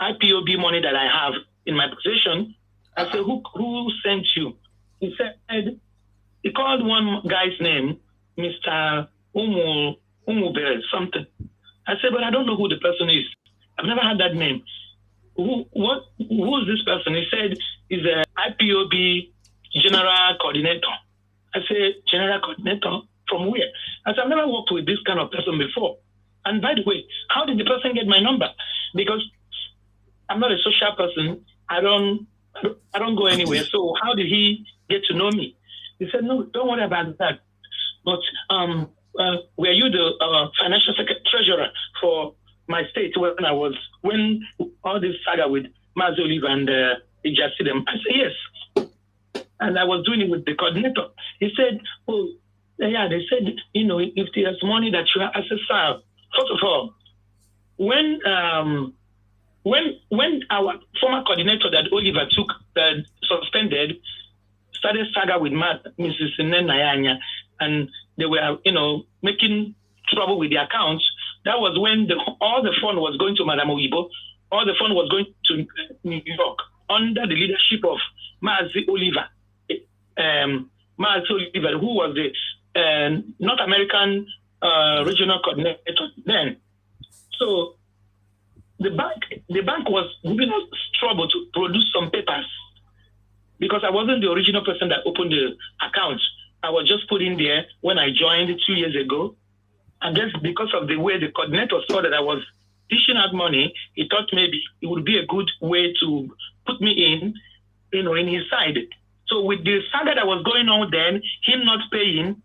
S6: IPOB money that I have in my possession. I said, who sent you? He said, he called one guy's name, Mr. Umubere, something. I said, but I don't know who the person is. I've never had that name. Who is this person? He said, he's a IPOB general coordinator. I said, general coordinator? From where? I said, I've never worked with this kind of person before. And by the way, how did the person get my number? Because I'm not a social person. I don't go anywhere. So how did he get to know me? He said, no, don't worry about that. But were you the financial treasurer for my state when all this saga with Mazi Oliver and Ijasidem? I said, yes. And I was doing it with the coordinator. He said, oh, yeah, they said, if there's money that you have, I said, sir, first of all, when our former coordinator that Oliver took suspended started saga with Mrs. Nenayanya, and they were, making trouble with the accounts, that was when all the fund was going to Madam Oyibo, all the fund was going to New York under the leadership of Mazi Oliver, who was the North American regional coordinator then. So the bank was giving us trouble to produce some papers because I wasn't the original person that opened the account. I was just put in there when I joined 2 years ago. And just because of the way the coordinator saw that I was dishing out money, he thought maybe it would be a good way to put me in his side. So with the saga that was going on then, him not paying,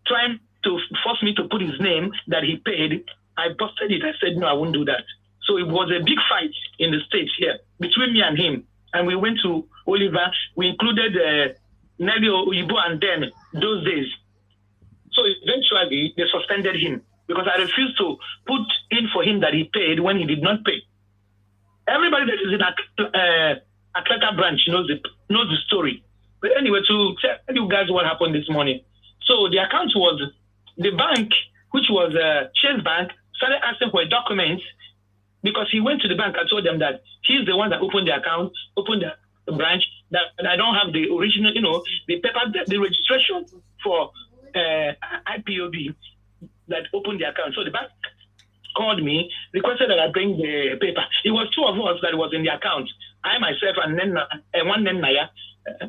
S6: trying to force me to put his name that he paid, I busted it. I said, no, I won't do that. So it was a big fight in the States here between me and him. And we went to Oliver. We included Nelly Oyibo and then those days. So eventually they suspended him because I refused to put in for him that he paid when he did not pay. Everybody that is in Atlanta branch knows the story. But anyway, to tell you guys what happened this morning. So the account was the bank, which was Chase Bank, started asking for a document because he went to the bank and told them that he's the one that opened the account, opened the branch, that I don't have the original, the paper, the registration for IPOB that opened the account. So the bank called me, requested that I bring the paper. It was two of us that was in the account. I myself and then one Naya,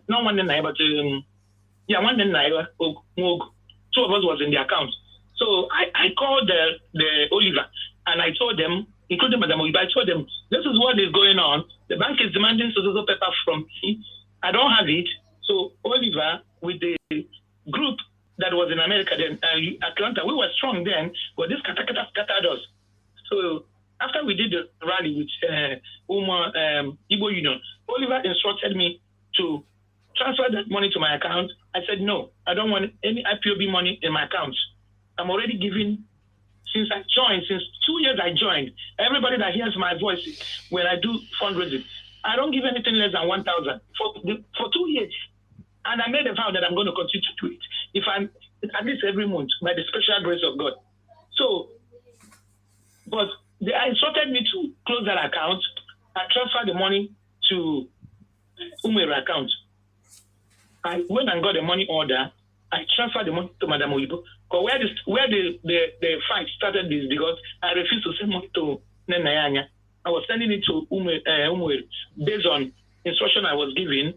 S6: not one Naya, but one Naya. Two of us was in the account. So I called the Oliver and I told them, including Madam Oyibo, I told them, this is what is going on. The bank is demanding social paper from me. I don't have it. So Oliver, with the group that was in America then, Atlanta, we were strong then, but this scattered us. So after we did the rally with Igbo Union, Oliver instructed me to transfer that money to my account. I said, no, I don't want any IPOB money in my account. I'm already giving, since 2 years I joined, everybody that hears my voice when I do fundraising, I don't give anything less than 1,000 for 2 years. And I made a vow that I'm going to continue to do it. If I'm at least every month by the special grace of God. So, but they instructed me to close that account and transfer the money to Umere account. I went and got the money order. I transferred the money to Madam Oyibo. Because where the fight started is because I refused to send money to Nenayanya. I was sending it to Umere based on instruction I was given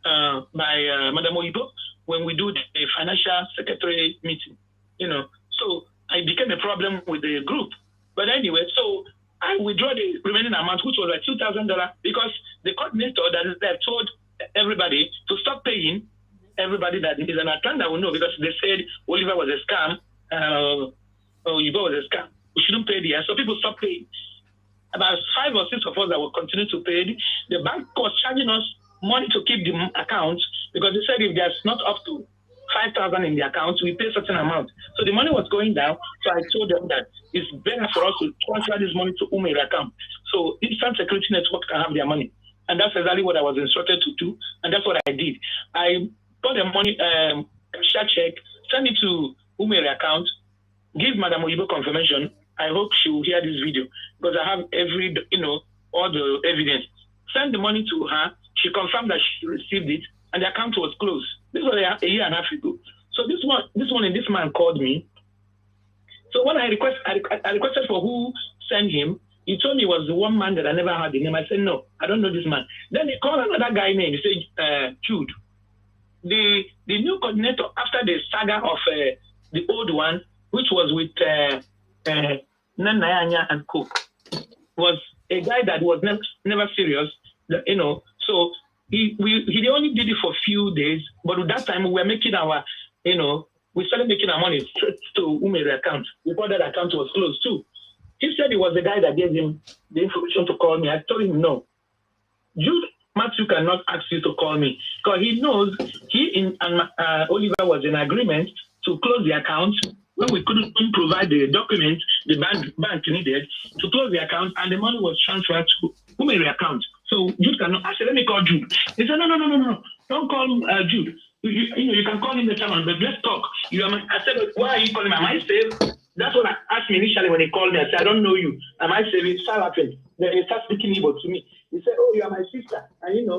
S6: by Madam Oyibo when we do the financial secretary meeting, So I became a problem with the group. But anyway, so I withdraw the remaining amount, which was like $2,000, because the coordinator that is there told everybody to stop paying. Everybody that is an Atlanta will know because they said Oliver was a scam, Oyibo was a scam. We shouldn't pay there. So people stopped paying. About 5 or 6 of us that were continuing to pay, the bank was charging us money to keep the account because they said if there's not up to 5,000 in the account, we pay a certain amount. So the money was going down. So I told them that it's better for us to transfer this money to Umere account. So Instant Security Network can have their money. And that's exactly what I was instructed to do. And that's what I did. I put the money, cash check, send it to Umere account, give Madam Oyibo confirmation. I hope she will hear this video because I have all the evidence. Send the money to her. She confirmed that she received it and the account was closed. This was a year and a half ago. So this man called me. So when I requested for who sent him, he told me it was the one man that I never had the name. I said, no, I don't know this man. Then he called another guy name. He said, Jude. The new coordinator after the saga of the old one, which was with Nanayanya and Cook, was a guy that was never serious, So he only did it for a few days, but at that time we were making our, we started making our money straight to Umere account before that account was closed too. He said he was the guy that gave him the information to call me. I told him no. Jude Matthew cannot ask you to call me because he knows he and Oliver was in agreement to close the account when we couldn't provide the documents the bank needed to close the account, and the money was transferred to Umere account. So Jude cannot. I said, let me call Jude. He said, no, don't call Jude. You can call him later on, but let's talk. I said, why are you calling me? Am I safe? That's what I asked me initially when he called me. I said, I don't know you. Am I safe? He started laughing. Then he started speaking Igbo to me. He said, oh, you are my sister. And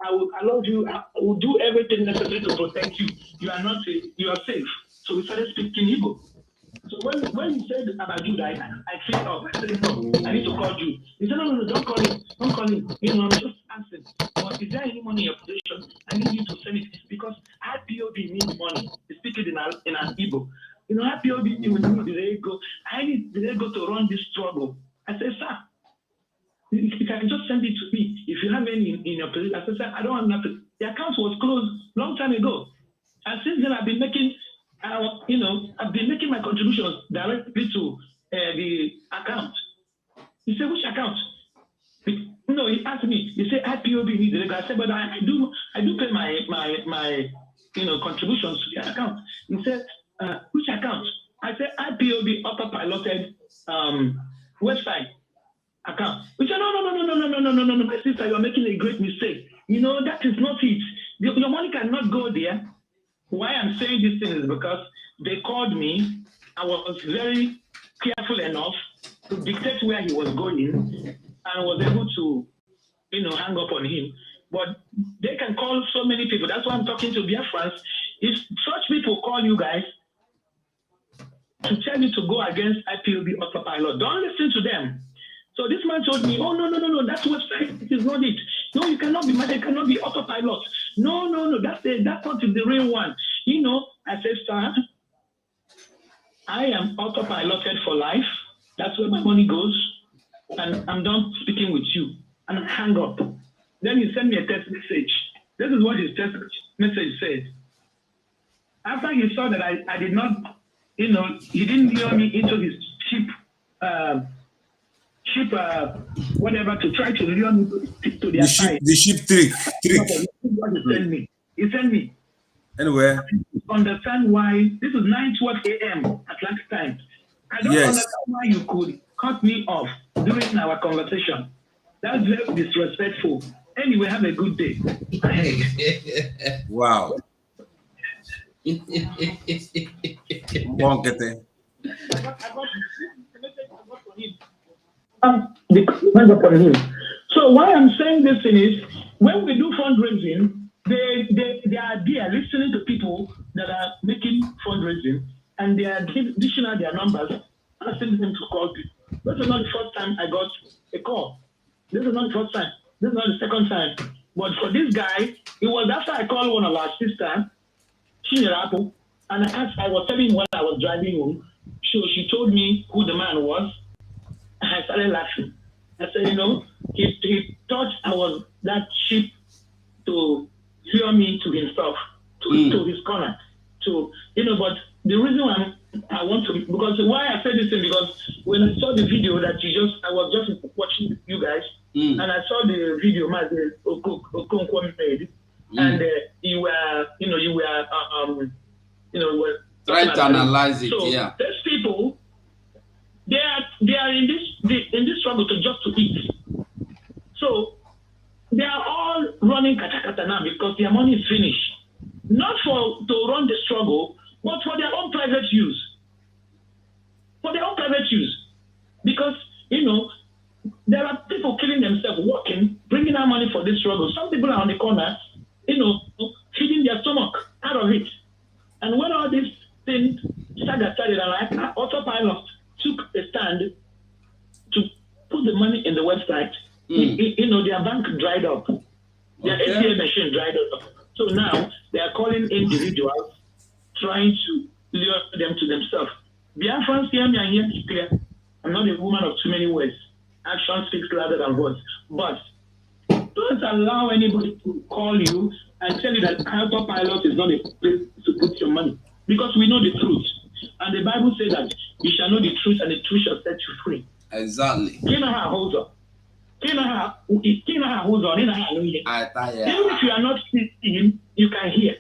S6: I love you. I will do everything necessary to protect you. You are safe. So we started speaking Igbo. So when he said about Jude, I cleared up. I said, no, I need to call Jude. He said, no, don't call him. Don't call him. I'm just asking. But is there any money in your possession? I need you to send it because IPOB needs money. They speak it in an Igbo. IPOB will need the ego. I need the ego to run this struggle. I said, sir, you can just send it to me. If you have any in your possession. I said, sir, I don't have nothing. The account was closed long time ago. And since then, I've been making my contributions directly to the account. He said, which account? No, he asked me. He said, IPOB needs the ego. I said, but I do pay my contributions to the account. He said, which account? I said, IPOB autopiloted website account. We said, no, my sister, you're making a great mistake. That is not it. Your money cannot go there. Why I'm saying this thing is because they called me. I was very careful enough to dictate where he was going and was able to, hang up on him. But they can call so many people. That's why I'm talking to BIAFRANS. If such people call you guys to tell you to go against IPOB autopilot, don't listen to them. So this man told me, oh, no, that website, it is not it. No, you cannot be mad, it cannot be autopilot. No, that's not the real one. I said, sir, I am autopiloted for life. That's where my money goes. And I'm done speaking with you. And I hang up. Then he sent me a text message. This is what his text message said. After he saw that I did not, he didn't lure me into his cheap whatever to try to lure me to their side.
S3: The sheep trick.
S6: What he sent me.
S3: Anyway.
S6: I understand why. This is 9:12 a.m. Atlantic time. I don't understand why you could cut me off during our conversation. That's very disrespectful. Anyway, have a good day.
S3: Wow.
S6: So why I'm saying this thing is, when we do fundraising, they are there listening to people that are making fundraising, and they are dishing out their numbers, asking them to call people. This is not the first time I got a call. This is not the first time. This is not the second time. But for this guy, it was after I called one of our sisters, Chinyerapo, and I was telling him when I was driving home. So she told me who the man was. And I started laughing. I said, he thought I was that cheap to lure me to himself, to his corner. So, but the reason I want to, because why I said this thing, because when I saw the video that I was just watching you guys, and I saw the video Okonkwo made, and you were
S1: trying to analyze it.
S6: So these people, they are in this struggle to eat. So they are all running kata now because their money is finished. not for to run the struggle, but for their own private use. For their own private use. Because, there are people killing themselves, working, bringing out money for this struggle. Some people are on the corner, feeding their stomach out of it. And when all these things started, and autopilot took a stand to put the money in the website, their bank dried up. Their ATM machine dried up. So now they are calling individuals, trying to lure them to themselves. Biafrans, hear me and hear me clear. I'm not a woman of too many words. Action speaks louder than words. But don't allow anybody to call you and tell you that autopilot is not a place to put your money. Because we know the truth. And the Bible says that you shall know the truth and the truth shall set you free.
S1: Exactly.
S6: Even if you are not seeing, you can hear.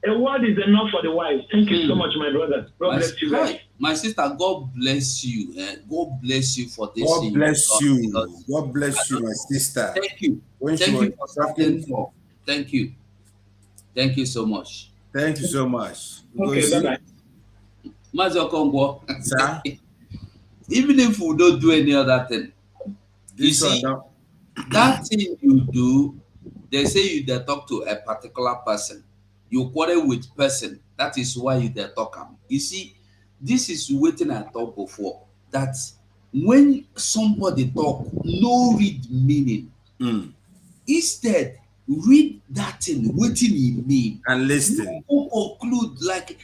S6: A word is enough for the wise. Thank you so much, my brother. God bless you guys.
S1: My sister, God bless you. God bless you for this.
S3: God bless you. God bless you, my sister.
S1: Thank you. Thank you for starting for. Thank you. Thank you so much.
S3: Thank you so much.
S6: Okay, bye-bye.
S1: Mazokongwo.
S3: Sir?
S1: Even if we don't do any other thing, you see, that thing you do, they say you dey talk to a particular person. You quarrel with person. That is why you dey talk am. You see, this is wetin I talk before. That when somebody talk, no read meaning. Instead, read that thing, wetin e mean.
S3: And listen.
S1: You conclude like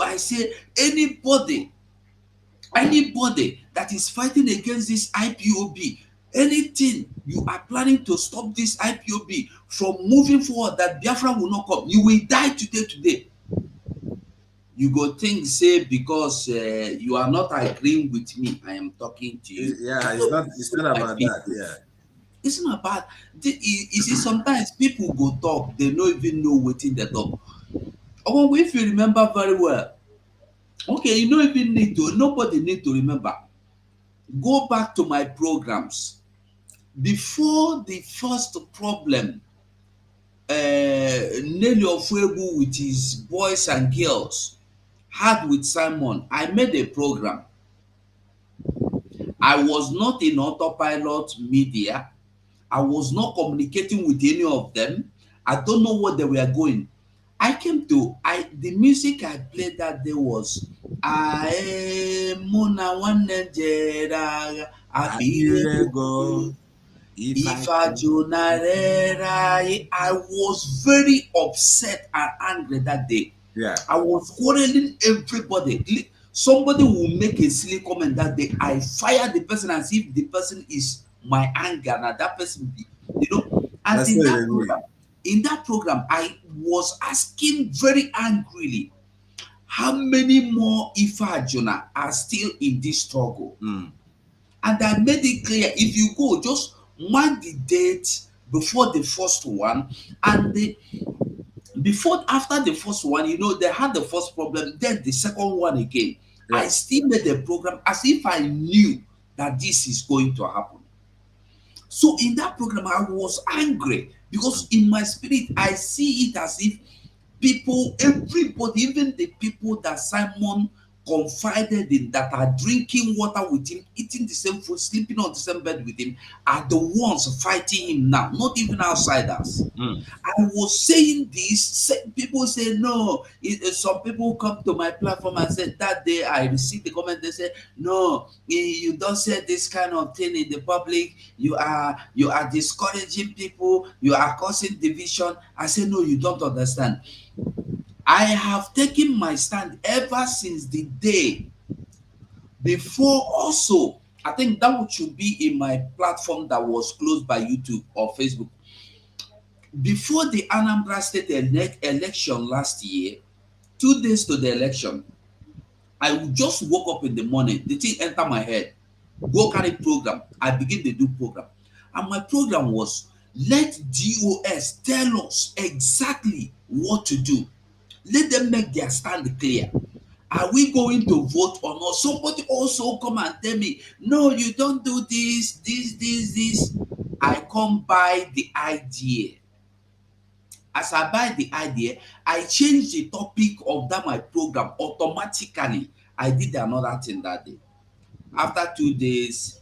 S1: I say, anybody that is fighting against this IPOB, anything you are planning to stop this IPOB from moving forward, that Biafra will not come, you will die today. You go think, say, because you are not agreeing with me, I am talking to you.
S3: Yeah, it's not about that. Yeah.
S1: It's not about, you see, sometimes people go talk, they don't even know wetin they talk. Or if you remember very well, okay, you don't even need to, nobody need to remember. Go back to my programs. Before the first problem, Nelly Ofuegu with his boys and girls had with Simon, I made a program. I was not in autopilot media. I was not communicating with any of them. I don't know what they were going. The music I played that day was Muna One Nigeria Abirego Ifajunarera. I was very upset and angry that day.
S3: Yeah.
S1: I was quarreling everybody. Somebody will make a silly comment that day. I fire the person as if the person is my anger. And that person, and in that program, I was asking very angrily, how many more Ifajuna are still in this struggle? And I made it clear, if you go, just mark the date before the first one, and after the first one, they had the first problem, then the second one again. Yeah. I still made the program as if I knew that this is going to happen. So in that program, I was angry because in my spirit, I see it as if everybody, even the people that Simon confided in, that are drinking water with him, eating the same food, sleeping on the same bed with him, are the ones fighting him now, not even outsiders. I was saying this, people say no. Some people come to my platform and said that day I received the comment, they said, no, you don't say this kind of thing in the public, you are discouraging people, you are causing division. I said, no, you don't understand. I have taken my stand ever since the day before. Also, I think that should be in my platform that was closed by YouTube or Facebook. Before the Anambra State election last year, 2 days to the election, I just woke up in the morning, the thing entered my head, go carry program. I begin to do program. And my program was, let DOS tell us exactly what to do. Let them make their stand clear. Are we going to vote or not? Somebody also come and tell me, no, you don't do this. I come by the idea. As I buy the idea, I changed the topic of that my program automatically. I did another thing that day. After 2 days,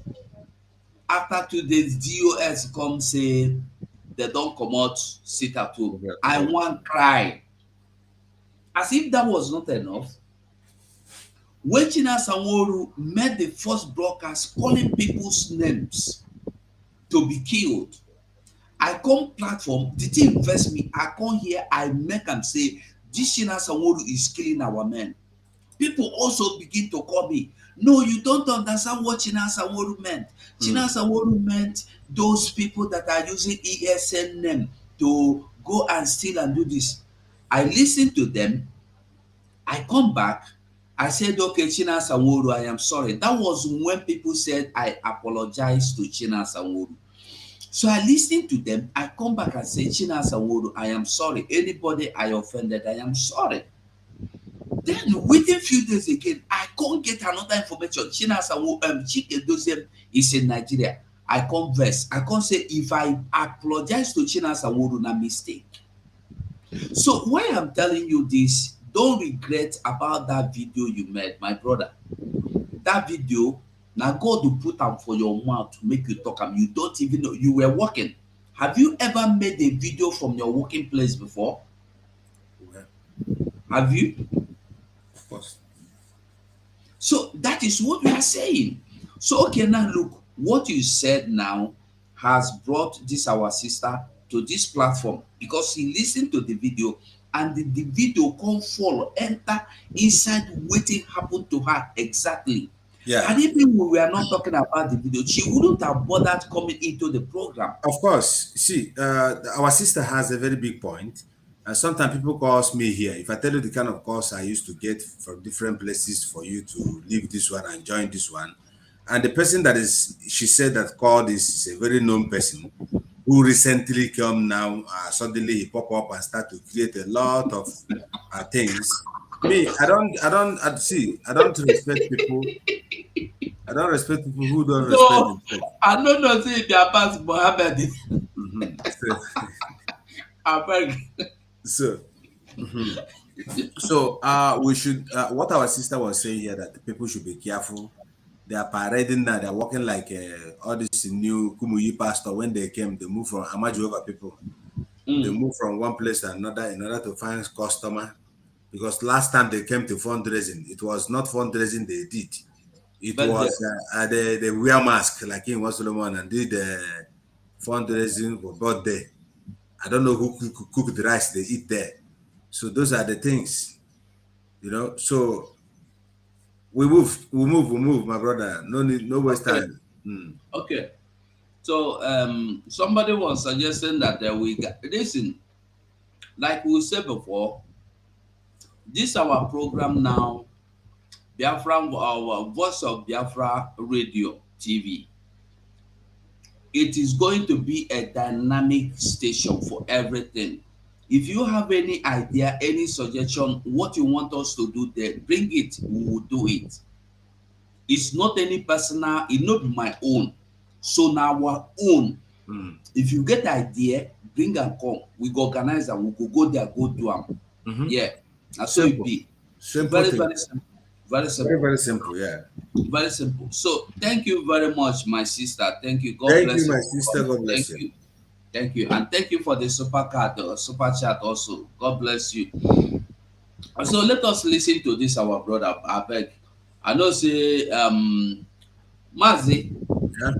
S1: DOS come say they don't come out, sit at home.
S3: Yeah,
S1: I
S3: correct.
S1: want cry. As if that was not enough. When China Sanwo-Olu made the first broadcast calling people's names to be killed, I come platform, the thing invest me. I come here, I make them say, this China Sanwo-Olu is killing our men. People also begin to call me. No, you don't understand what China Sanwo-Olu meant. China Sanwo-Olu meant those people that are using ESN name to go and steal and do this. I listen to them. I come back. I said, okay, China Sanwo-Olu, I am sorry. That was when people said I apologize to China Sanwo-Olu. So I listened to them. I come back and say, China Sanwo-Olu, I am sorry. Anybody I offended, I am sorry. Then within few days again, I can't get another information. China Sanwo-Olu, Chike Dozem is in Nigeria. I converse. I can't say if I apologize to China Sanwo-Olu, na mistake. So why I'm telling you this, don't regret about that video you made, my brother. That video, now God will put am for your mouth to make you talk am. You don't even know you were working. Have you ever made a video from your working place before?
S3: Yeah,
S1: Have you?
S3: of course.
S1: So that is what we are saying. So okay, now look, what you said now has brought this our sister to this platform because he listened to the video and the video come follow enter inside wetin happen to her exactly.
S3: Yeah.
S1: And even when we are not talking about the video, she wouldn't have bothered coming into the program.
S3: Of course. See, our sister has a very big point. And sometimes people calls me here. If I tell you the kind of calls I used to get from different places for you to leave this one and join this one, and the person that is, she said that called is a very known person who recently come now. Suddenly he pop up and start to create a lot of things. Me, I don't respect people. I don't respect people who don't respect
S1: No,
S3: themselves.
S1: I don't know say their pass Mohammed. I beg.
S3: So, we should. What our sister was saying here that people should be careful. They are parading now. They are walking like all this new Kumuyi pastor. When they came, they moved from Amajuova people. They moved from one place to another in order to find customer. Because last time they came to fundraising, it was not fundraising they did. It
S1: But
S3: was they wear mask like in Solomon and did fundraising for birthday. I don't know who cook the rice they eat there. So those are the things, So we move, my brother. No need, no waste time.
S1: Okay. So somebody was suggesting that we listen, like we said before, this our program now, Biafra, our Voice of Biafra Radio TV. It is going to be a dynamic station for everything. If you have any idea, any suggestion, what you want us to do there, bring it, we will do it. It's not any personal, it not be my own. So now our own. If you get the idea, bring and come. We go organize and we go there, go do them. Yeah. That's so it be.
S3: Simple thing.
S1: Very simple. Very simple.
S3: Very, very simple, yeah.
S1: Very simple. So thank you very much, my sister. Thank you. God
S3: Thank
S1: bless
S3: you,
S1: you.
S3: my sister. God bless
S1: Thank
S3: you.
S1: you. Thank you. And thank you for the super chat also. God bless you. So let us listen to this, our brother. I beg. I know say Mazi,
S3: Yeah.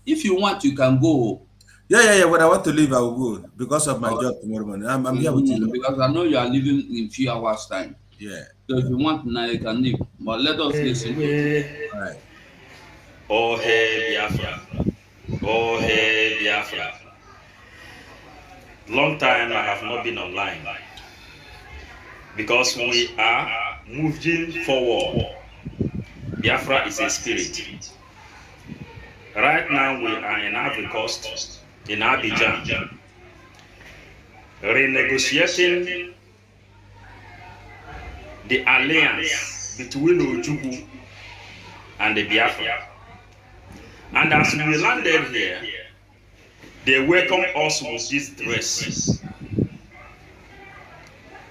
S1: if you want, you can go.
S3: Yeah. When I want to leave, I will go because of my job tomorrow morning. I'm here with you.
S1: Because I know you are leaving in few hours time.
S3: Yeah.
S1: So if you want now, you can leave. But let us listen to it.
S3: All right.
S7: Oh hey Biafra. Oh hey Biafra. Long time I have not been online because we are moving forward. Biafra is a spirit. Right now we are in Ivory Coast, in Abidjan, renegotiating the alliance between Ojukwu and the Biafra. And as we landed here, they welcome us with this dress.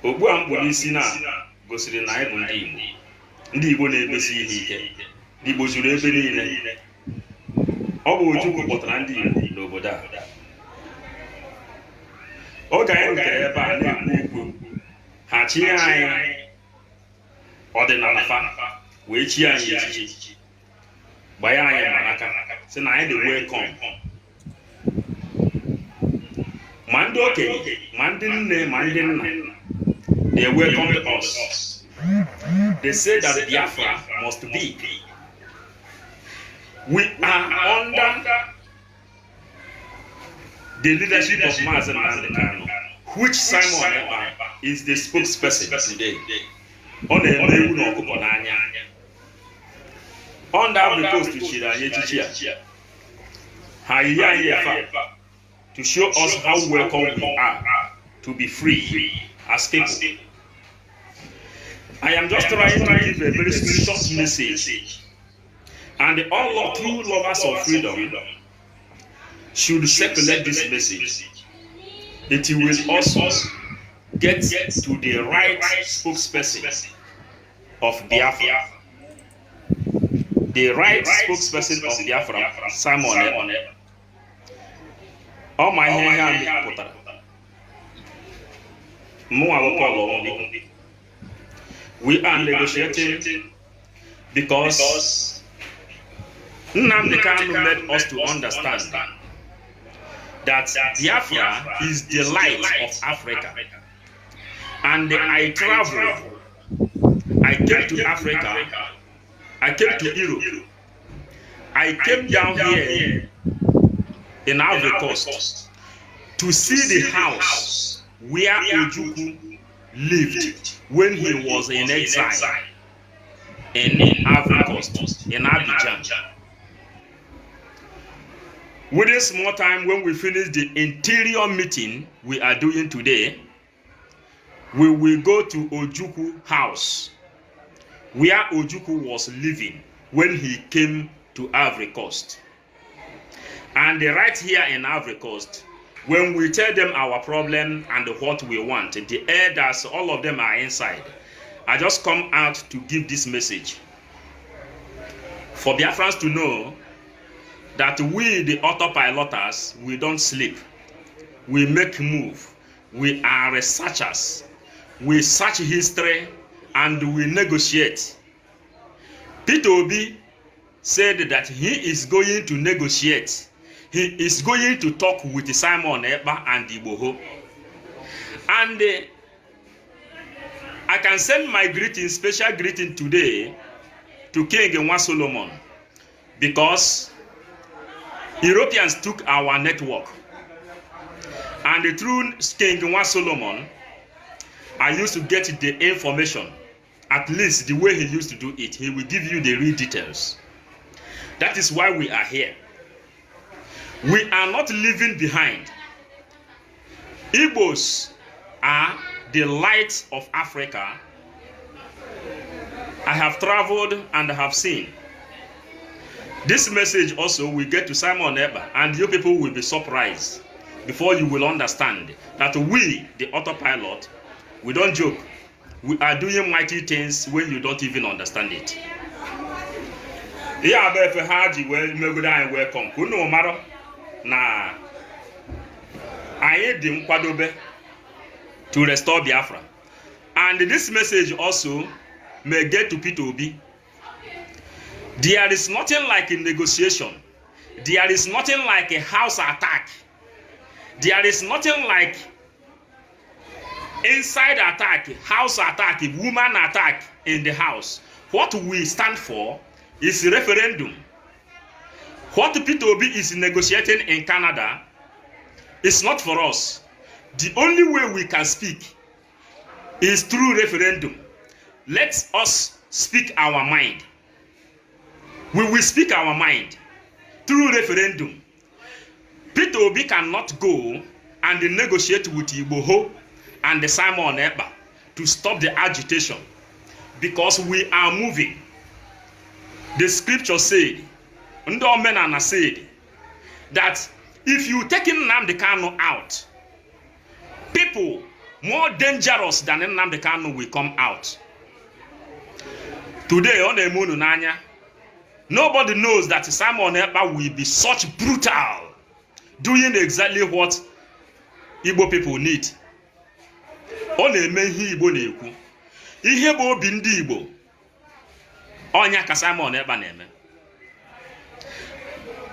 S7: ogbu a mkpụ n'isi na gosiri na anyị bụ ndị Igbo na-emesi ihe ike. Ndị Igbo zuru ebe niile. Ọ bụ Ojukwu kpọtara ndị Igbo n'obodo a. Oge anyị rutere ebe a na-ekwu okwu, ha chie anyị ọdịnala fa wee chie anyị echichi, gbanye anyị manaka sị na anyị dị welcome. Ma ndị okenye, ma ndị nne, ma ndị nna, they welcomed us. They said that Biafra must be. We are under the leadership of Mazen Nandekano, which Simon Ekpa is the spokesperson today. On the under the coast to Shira to show us how welcome we are to be free as people. I am just trying to give a very short message, and all true lovers of freedom should circulate this message. It will also get to the right spokesperson of Biafra. The right spokesperson of Biafra, Simon Ekpa. All my hair put we are negotiating because Nnamdi Kanu led us to understand that Biafra is the light of Africa. And I traveled. I came to Africa. I came to Europe. I came down here in Ivory Coast to see the house where Ojukwu lived when he was in exile in Ivory Coast, in Abidjan. Within small time, when we finish the interior meeting we are doing today, we will go to Ojukwu house, where Ojukwu was living when he came to Ivory Coast. And right here in Ivory Coast, when we tell them our problem and what we want, the elders, all of them are inside. I just come out to give this message for Biafrans to know that we, the autopiloters, we don't sleep. We make move. We are researchers. We search history and we negotiate. Peter Obi said that he is going to negotiate. He is going to talk with Simon Ekpa and Igbo. And I can send my greeting, special greeting today to King Nwa Solomon, because Europeans took our network. And through King Nwa Solomon, I used to get the information, at least the way he used to do it. He will give you the real details. That is why we are here. We are not leaving behind. Igbos are the light of Africa. I have traveled and have seen. This message also will get to Simon Ekpa, and you people will be surprised before you will understand that we, the autopilot, we don't joke. We are doing mighty things when you don't even understand it. Yeah, but if Haji welcome, no matter. Na I didn't kwadobe to restore Biafra. And this message also may get to Peter Obi. There is nothing like a negotiation. There is nothing like a house attack. There is nothing like inside attack, house attack, woman attack in the house. What we stand for is referendum. What Peter Obi is negotiating in Canada is not for us. The only way we can speak is through referendum. Let us speak our mind. We will speak our mind through referendum. Peter Obi cannot go and negotiate with Igbo and the Simon Ekpa to stop the agitation, because we are moving. The scripture said, Ndomenana said, that if you take Nnamdi Kanu out, people more dangerous than Nnamdi Kanu will come out. Today, on the moon Nanya, nobody knows that Simon Ekpa will be such brutal, doing exactly what Igbo people need. On the main Igbo neku. Ihe bo bindi Igbo. Onya ka Simon Ekpa neme.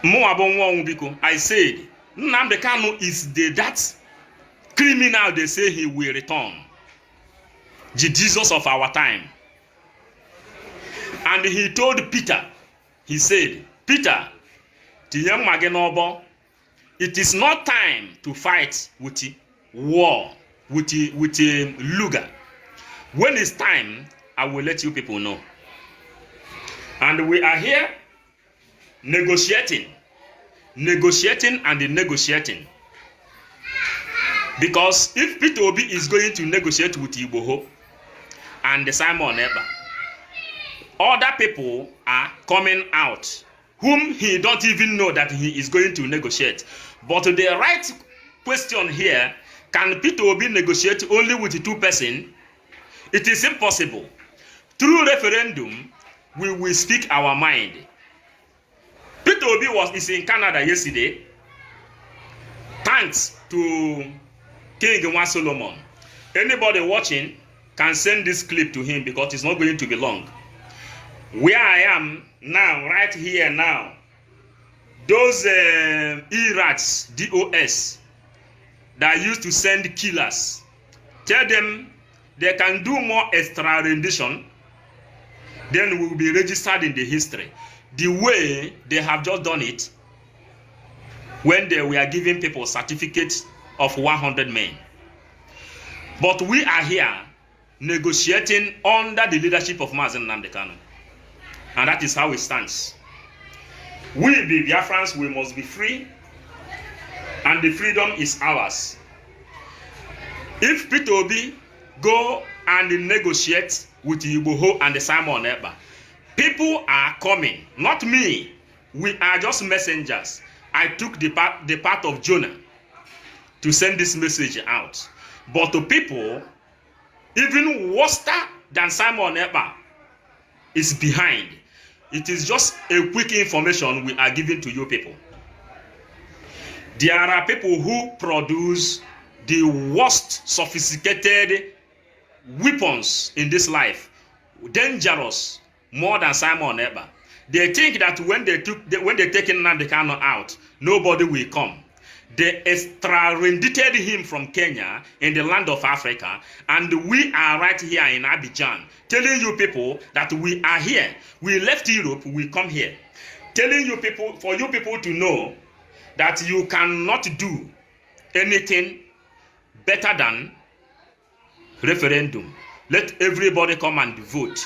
S7: Mo abon won biko. I said, Nnamdi Kanu is that criminal they say he will return. The Jesus of our time. And he told Peter, he said, Peter, it is not time to fight with war, with Luga. When it's time, I will let you people know. And we are here negotiating and negotiating. Because if Peter Obi is going to negotiate with Igbo and Simon Ekpa, other people are coming out whom he don't even know that he is going to negotiate. But the right question here, can Peter Obi negotiate only with 2 persons? It is impossible. Through referendum, we will speak our mind. Peter Obi is in Canada yesterday. Thanks to King Nwa Solomon. Anybody watching can send this clip to him because it's not going to be long. Where I am now, right here now, those E-rats, DOS, that used to send killers, tell them they can do more extradition, then we will be registered in the history. The way they have just done it when they were giving people certificates of 100 men. But we are here negotiating under the leadership of Mazen Nnamdi Kanu. And that is how it stands. We, the Biafrans, we must be free, and the freedom is ours. If Peter Obi go and negotiate with Igbo and the Simon Ekpa, people are coming, not me. We are just messengers. I took the part of Jonah to send this message out. But to people, even worse than Simon Ekpa is behind. It is just a quick information we are giving to you people. There are people who produce the worst sophisticated weapons in this life, dangerous more than Simon Ekpa. They think that when they take Nnamdi Kanu out, nobody will come. They extradited him from Kenya in the land of Africa, and we are right here in Abidjan, telling you people that we are here. We left Europe, we come here. Telling you people, for you people to know that you cannot do anything better than referendum. Let everybody come and vote.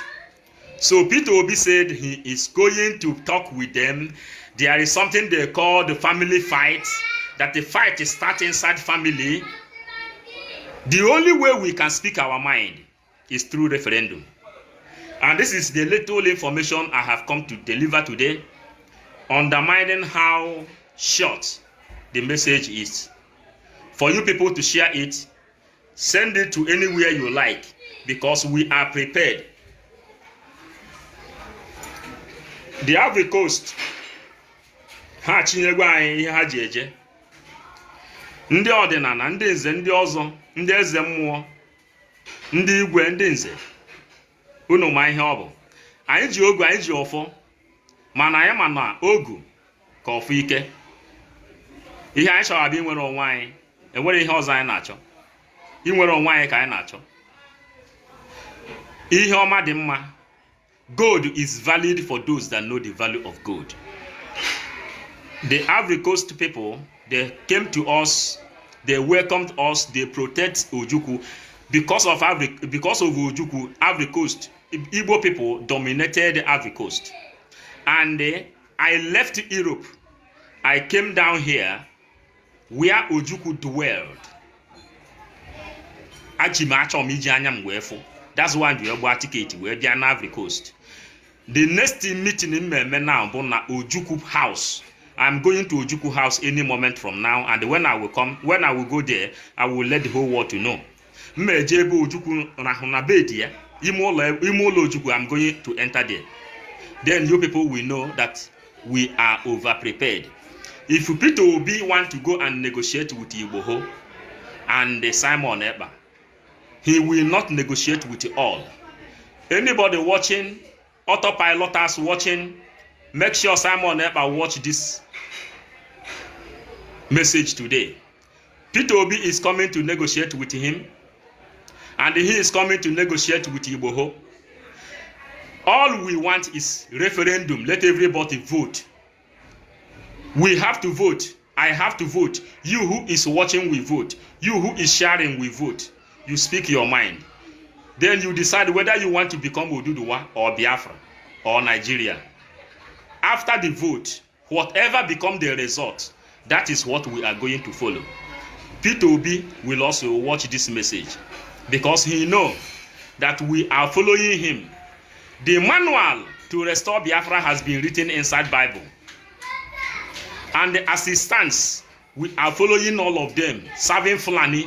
S7: So Peter Obi said he is going to talk with them. There is something they call the family fight, that the fight is starting inside family. The only way we can speak our mind is through referendum. And this is the little information I have come to deliver today, undermining how short the message is. For you people to share it, send it to anywhere you like, because we are prepared. The Ivory Coast, ha chinyegwa anyị ihe ha ji eje. Ndị ọdịnala, ndị nze, ndị ọzọ, ndị eze mmụọ, ndị igwe, ndị nze, unu ma ihe ọ bụ. Anyị ji ogu, anyị ji ọfọ, mana anyị ma na ogu ka ọfọ ike. Ihe anyị chọrọ abịa inwere onwe anyị, enwere ihe ọzọ anyị na-achọ. Inwere onwe anyị ka anyị na-achọ. Ihe ọma dị mma. Gold is valid for those that know the value of gold. The Ivory Coast people, they came to us, they welcomed us, they protect Ojukwu. Because of Ojukwu, Ivory Coast, Igbo people dominated the Ivory Coast. And I left Europe. I came down here where Ojukwu dwelled. That's why we have ticket where they are Ivory Coast. The next meeting in me now na Ojukwu house. I'm going to Ojukwu house any moment from now, and when I will go there, I will let the whole world to know. Mmejebe Ojukwu rahuna bed ya. Imo Ojukwu, I'm going to enter there. Then you people will know that we are over prepared. If Peter Obi want to go and negotiate with Igbo and Simon Eba, he will not negotiate with all. Anybody watching, autopiloters watching, make sure Simon Eba watch this message today. Peter Obi is coming to negotiate with him, and he is coming to negotiate with Igbo. All we want is referendum. Let everybody vote. We have to vote. I have to vote. You who is watching, we vote. You who is sharing, we vote. You speak your mind. Then you decide whether you want to become Oduduwa or Biafra or Nigeria. After the vote, whatever become the result, that is what we are going to follow. Peter Obi will also watch this message because he knows that we are following him. The manual to restore Biafra has been written inside Bible. And the assistants, we are following all of them, serving Fulani,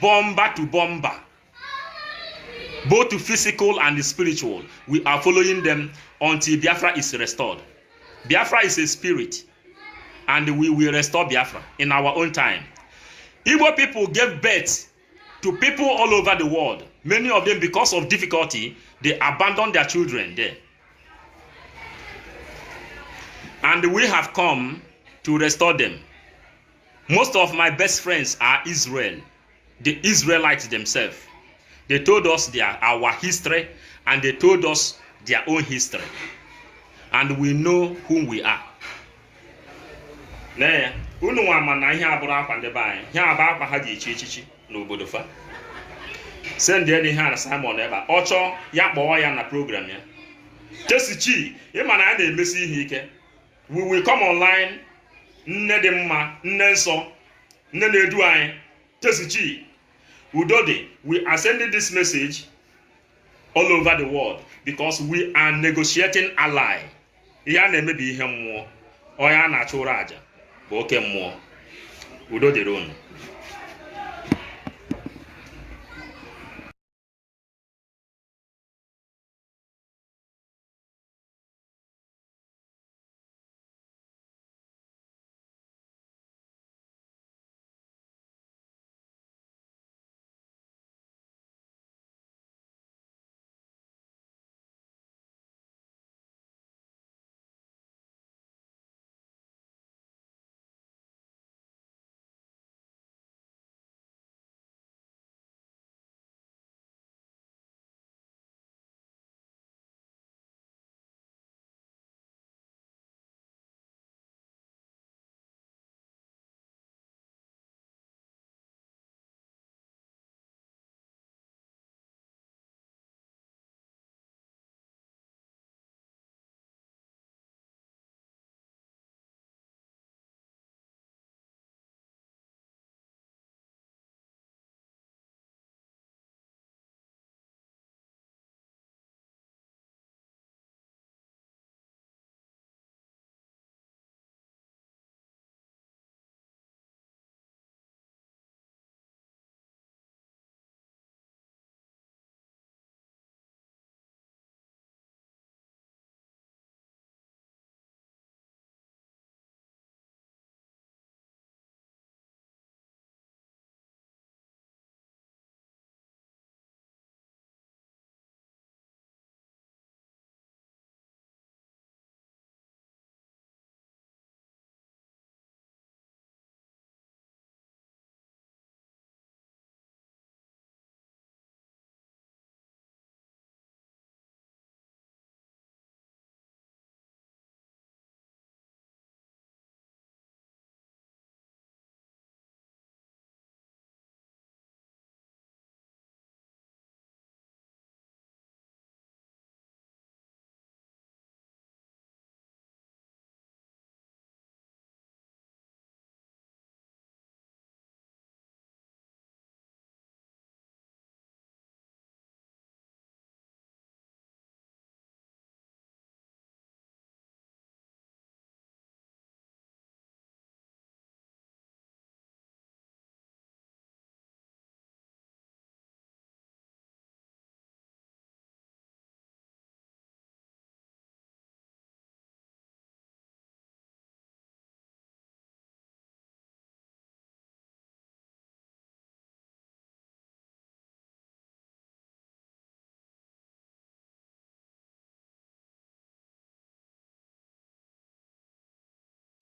S7: bomber to bomber. Both physical and spiritual. We are following them until Biafra is restored. Biafra is a spirit, and we will restore Biafra in our own time. Igbo people gave birth to people all over the world. Many of them, because of difficulty, they abandoned their children there. And we have come to restore them. Most of my best friends are Israel, the Israelites themselves. They told us our history, and they told us their own history. And we know who we are. Unu wama na ihe abụrụ akwa ndị baanyị. Ihe abụ akwa ha ji echi echichi n'obodo fa. Send any hand Simon Eba. Ocho ya kpọọ ya na program ya. Chesichi, ịma na ya na-emesi ihe ike. We will come online. Nne dị mma, nne nsọ, nne na-edu anyị. Chesichi, Udode, we are sending this message all over the world because we are negotiating ally. Ya na-emebi ihe mmụọ. Oya na-achụrụ aja. Bụ oke mmụọ. Udo dịrị unu.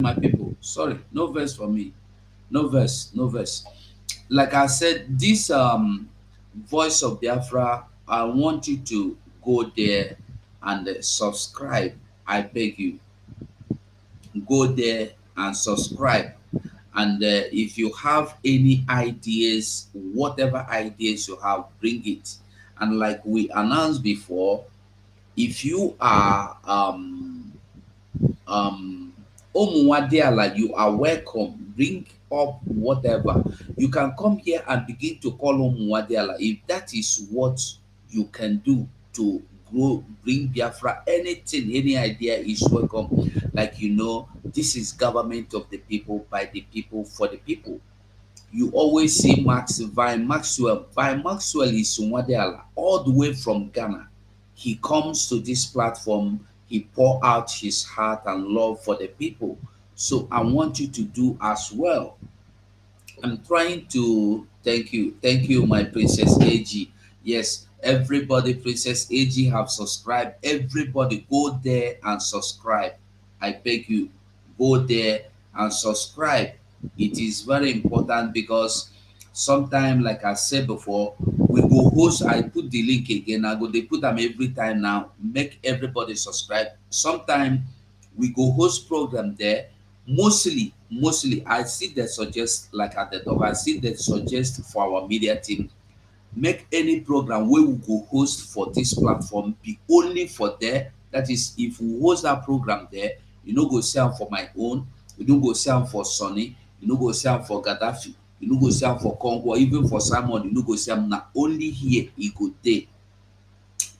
S1: my people. Sorry, no verse for me. No verse, no verse. Like I said, this voice of Biafra, I want you to go there and subscribe. I beg you, go there and subscribe. And if you have any ideas, whatever ideas you have, bring it. And like we announced before, if you are um Omuwadiala, you are welcome. Bring up whatever. You can come here and begin to call Omuwadiala if that is what you can do to grow, bring Biafra. Anything, any idea is welcome. Like this is government of the people, by the people, for the people. You always see Max Vine Maxwell. Vine Maxwell is Nwadiala, all the way from Ghana. He comes to this platform, he pour out his heart and love for the people. So I want you to do as well. I'm trying to thank you, my Princess AG. Yes, everybody, Princess AG have subscribed. Everybody go there and subscribe. I beg you, go there and subscribe. It is very important because sometimes, like I said before, we go host. I put the link again. I go they put them every time now. Make everybody subscribe. Sometimes we go host program there. Mostly, I see that suggest like at the top. I see that suggest for our media team, make any program where we go host for this platform be only for there. That is, if we host that program there, you know, go see am for my own, you don't go see am for Sonny, you know, go see am for Gaddafi, you know, go see am for Congo, even for Simon, you know, go see am na only here e go dey.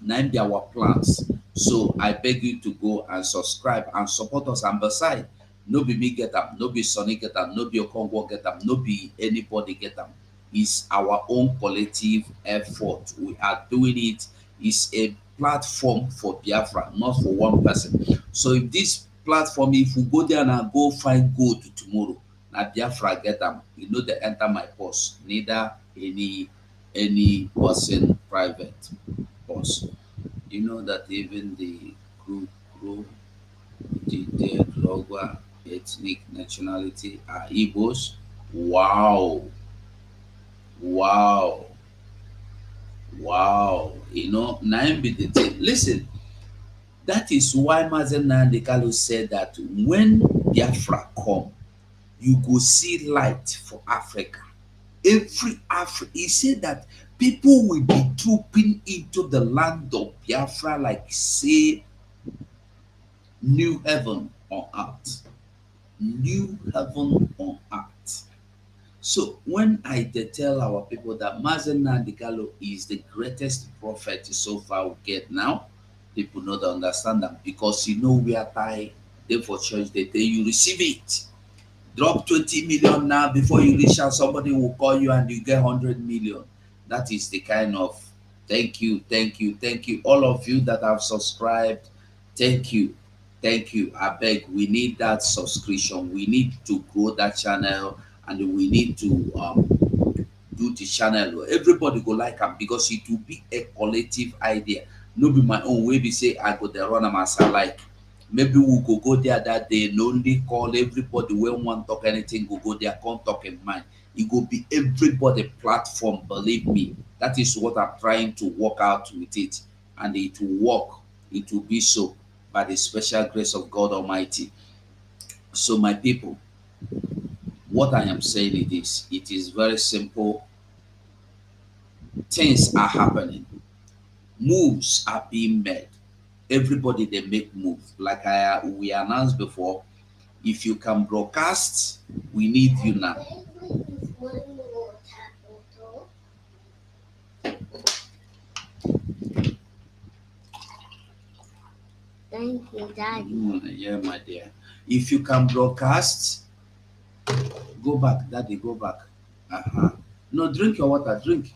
S1: Na im be our plans. So I beg you to go and subscribe and support us. And beside, no be me get am, no be Sonny get am, no be Okongo get am, no be anybody get am. It's our own collective effort. We are doing it. It's a platform for Biafra, not for one person. So if this platform, if we go there and go find gold tomorrow, na Biafra get them. You know they enter my purse, neither any person private purse. You know that even the group the Logwa ethnic nationality are Igbos. Wow. Wow. Wow. You know, nine be the thing. Listen, that is why Mazen Nandekalo said that when Biafra come, you go see light for Africa. Every Africa, he said that people will be trooping into the land of Biafra like say new heaven on earth. New heaven on earth. So when I tell our people that Mazen Nandekalo is the greatest prophet so far we get now, people know that understand that because we are tied. They for church, they tell you receive it. Drop 20 million now before you reach out, somebody will call you and you get 100 million. That is the kind of thank you. All of you that have subscribed, thank you. I beg, we need that subscription. We need to grow that channel and we need to do the channel. Everybody go like am because it will be a collective idea. No be my own way be say I go there run am as I like. Maybe we go there that day and only call everybody when one talk anything go there, come talk in mind. It go be everybody platform, believe me. That is what I'm trying to work out with it. And it will work. It will be so by the special grace of God Almighty. So my people, what I am saying it is very simple. Things are happening. Moves are being made. Everybody they make move. Like we announced before, if you can broadcast, we need you now.
S8: Thank you, Daddy.
S1: Yeah, my dear. If you can broadcast, go back, Daddy, go back. No, drink your water. Drink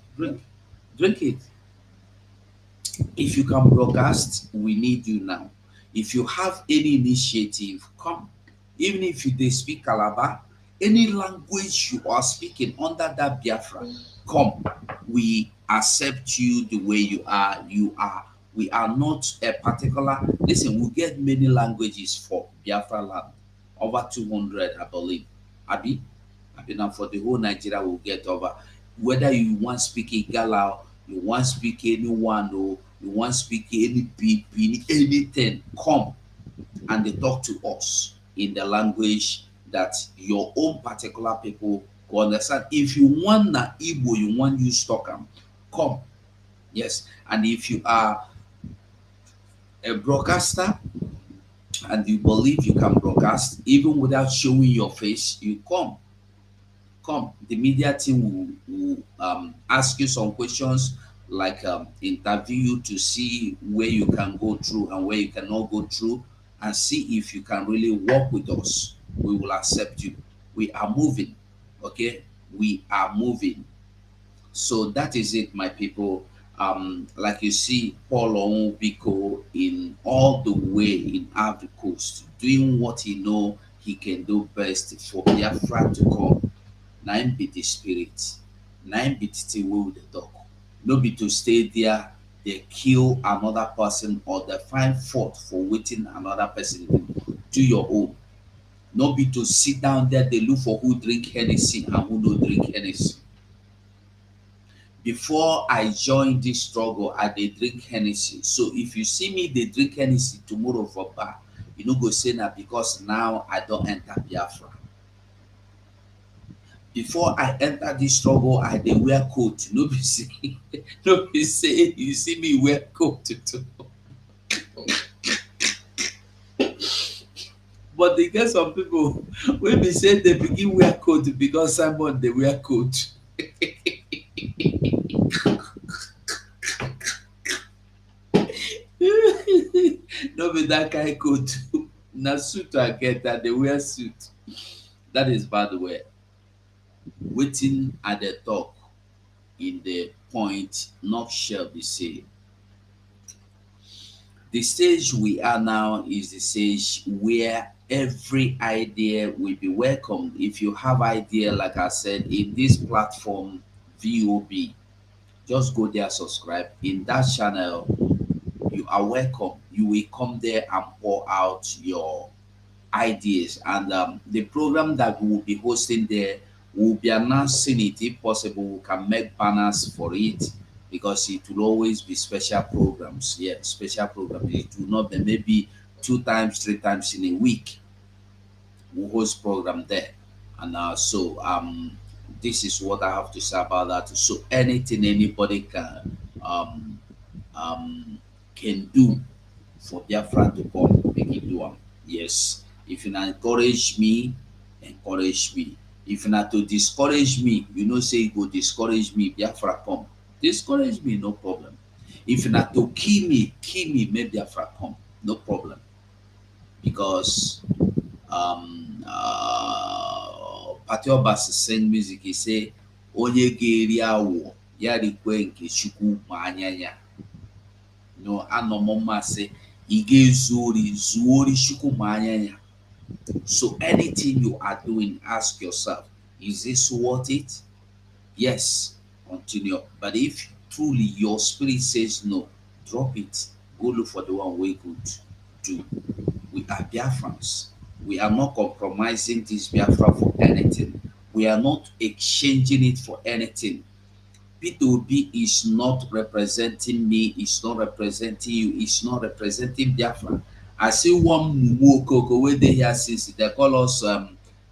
S1: it. If you can broadcast, we need you now. If you have any initiative, come. Even if they speak Calabar, any language you are speaking under that Biafra, come. We accept you the way you are. We are not a particular. Listen, we get many languages for Biafra land. over 200, I believe. Abi, Abi now for the whole Nigeria will get over. Whether you want speak Igala, you want speak anyone, or you want speak any people, anything, come and they talk to us in the language that your own particular people go understand. If you want na Igbo, you want use talk am, come. Yes, and if you are a broadcaster and you believe you can broadcast even without showing your face, you come. Come. The media team will ask you some questions, like interview you to see where you can go through and where you cannot go through, and see if you can really work with us. We will accept you. We are moving. Okay, we are moving. So that is it, my people. Like you see, Paul Onwubiko in all the way in Ivory Coast, doing what he know he can do best for Biafra to come. Nine be the spirit, nine be the way with the dog. No be to stay there, they kill another person or they find fault for waiting another person. Do your own. No be to sit down there, they look for who drink Hennessy and who no drink Hennessy. Before I join this struggle, I dey drink Hennessy. So if you see me dey drink Hennessy tomorrow for bar, you no go say na because now I don enter Biafra. Before I enter this struggle, I dey wear coat. No be say no be say you see me wear coat too. But e get some people wey be say dey begin wear coat because Simon dey wear coat. No be that kind coat. Na suit I get, I dey wear suit. That is bad way. Wetin I dey talk in the point nutshell be say the stage we are now is the stage where every idea will be welcomed. If you have idea, like I said, in this platform VOB, just go there, subscribe. In that channel, you are welcome. You will come there and pour out your ideas. And the program that we will be hosting there, we'll be announcing it. If possible, we can make banners for it because it will always be special programs. Yeah, special programs. It will not be maybe 2 times, 3 times in a week. We'll host program there. And this is what I have to say about that. So anything anybody can do for Biafra to come, make it do am. Yes. If you encourage me, encourage me. If not to discourage me, you know say you go discourage me, Biafra come. Discourage me, no problem. If not to kill me, make Biafra come. No problem. Because Pati Obasi sing music, he say, onye ga-eri awọ ya rikwe nke Chukwu ma anya ya. No, anọ m mma sị ị ga-ezu ori zuo ori Chukwu ma anya ya. So anything you are doing, ask yourself, is this worth it? Yes, continue. But if truly your spirit says no, drop it. Go look for the one we could do. We are Biafrans. We are not compromising this Biafra for anything. We are not exchanging it for anything. P2B is not representing me, it's not representing you, it's not representing Biafra. I see one Mukoko where they here since they call us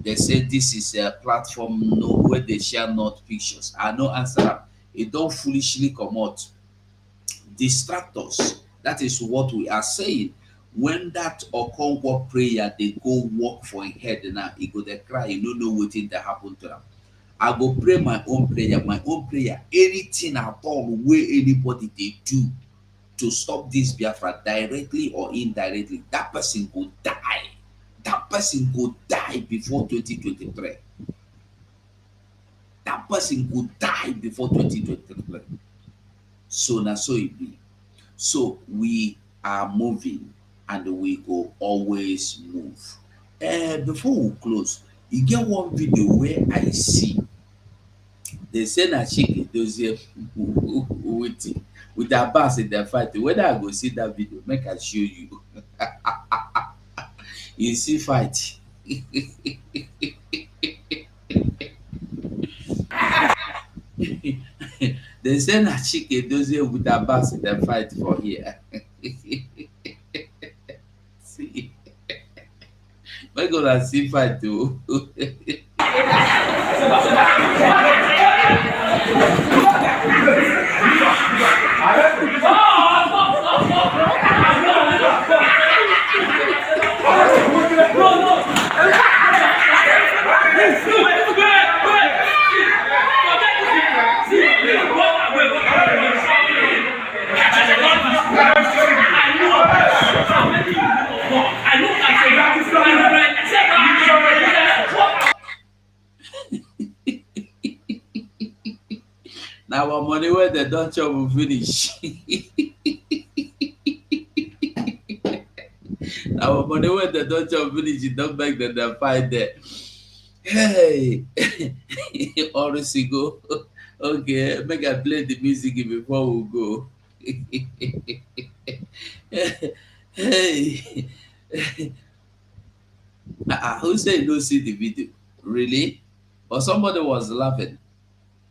S1: they say this is a platform no where they share not pictures. I no answer them. It don't foolishly come out. Distract us. That is what we are saying. When that Okonkwo prayer they go walk for a head now, he go they cry, you don't know what thing that happened to them. I go pray my own prayer, anything at all where anybody they do to stop this Biafra directly or indirectly, that person will die. That person will die before 2023. That person will die before 2023. So now so it be. So we are moving and we go always move. Before we close, you get one video where I see they say na Chike Dozie with their bass in their fight. Whether I go see that video, make I show you. You see fight. They say na Chike Dozie with Abbas in the fight for here. See, we're gonna see fight too. Now our money where the don't chop will finish. Our money where the don't chop finish, it don't make them the fight there. Hey, honestly go. Okay, make I play the music before we go. Hey, who said you don't see the video? Really? Or somebody was laughing.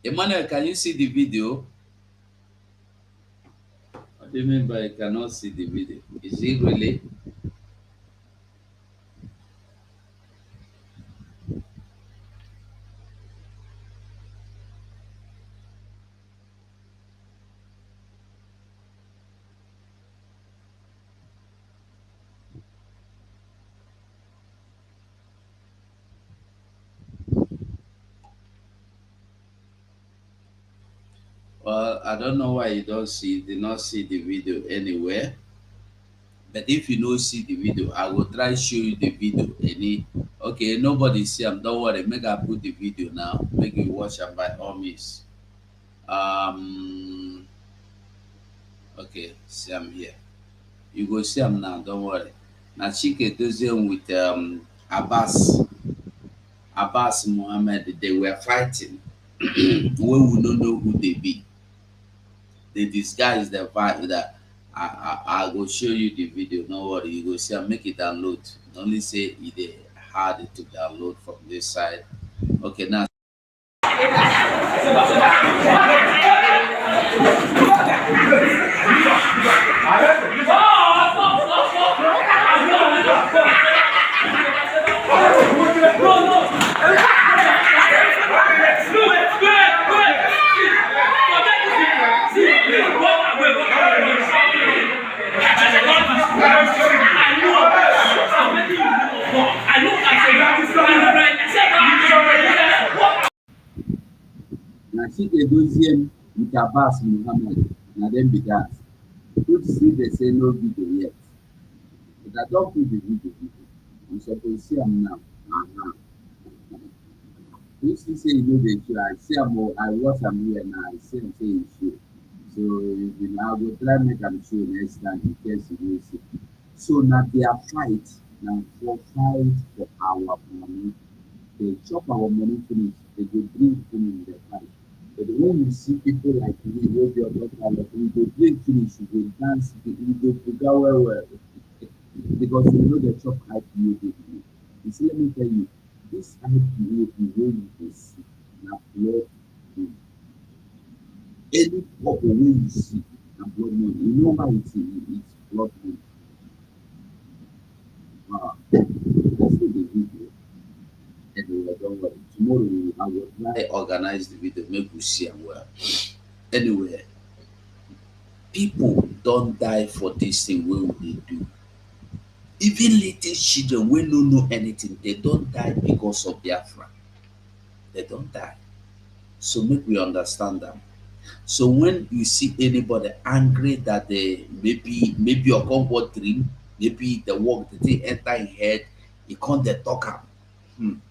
S1: Emmanuel, can you see the video? What do you mean by you cannot see the video? Is it really? Well, I don't know why you did not see the video anywhere. But if you don't see the video, I will try show you the video. Okay, nobody see them. Don't worry. Make I put the video now. Make you watch them by all means. Okay, see them here. You go see them now. Don't worry. Now Chike Dozier with Abbas Muhammad. They were fighting when we don't know who they be. They disguise the fact that I go show you the video. No worry, you go see and make it download. Only say it hard to download from this side. Okay, now. Now she Dozier with Abbas Muhammad. Now then be that. Good see they say no video yet. But I don't put the video. I'm supposed to see them now. If you say you know the show, I see them more. I watch them here now. I see them say you show. So you know, I will try make them show next time in case you will see. So now they are fight. Now for fight for our money. They chop our money finish. They go bring finish the fight. But when you see people like me, who your daughter, we go bring finish, we go dance, we go go well. Because you know the chop IPA they do. You see, let me tell you, this IPA is where you can see now blood money. Any pop way you see now blood money. You know why it's blood money. That's what the video. Anyway, don't worry. Tomorrow I will try organize the video, make you see them well. Anyway, people don't die for this thing when they do. Even little children wey no know anything, they don't die because of Biafra. They don't die. So make we understand them. So when you see anybody angry that they maybe your comfort dream, maybe the work that they enter in head, you can't they talk am.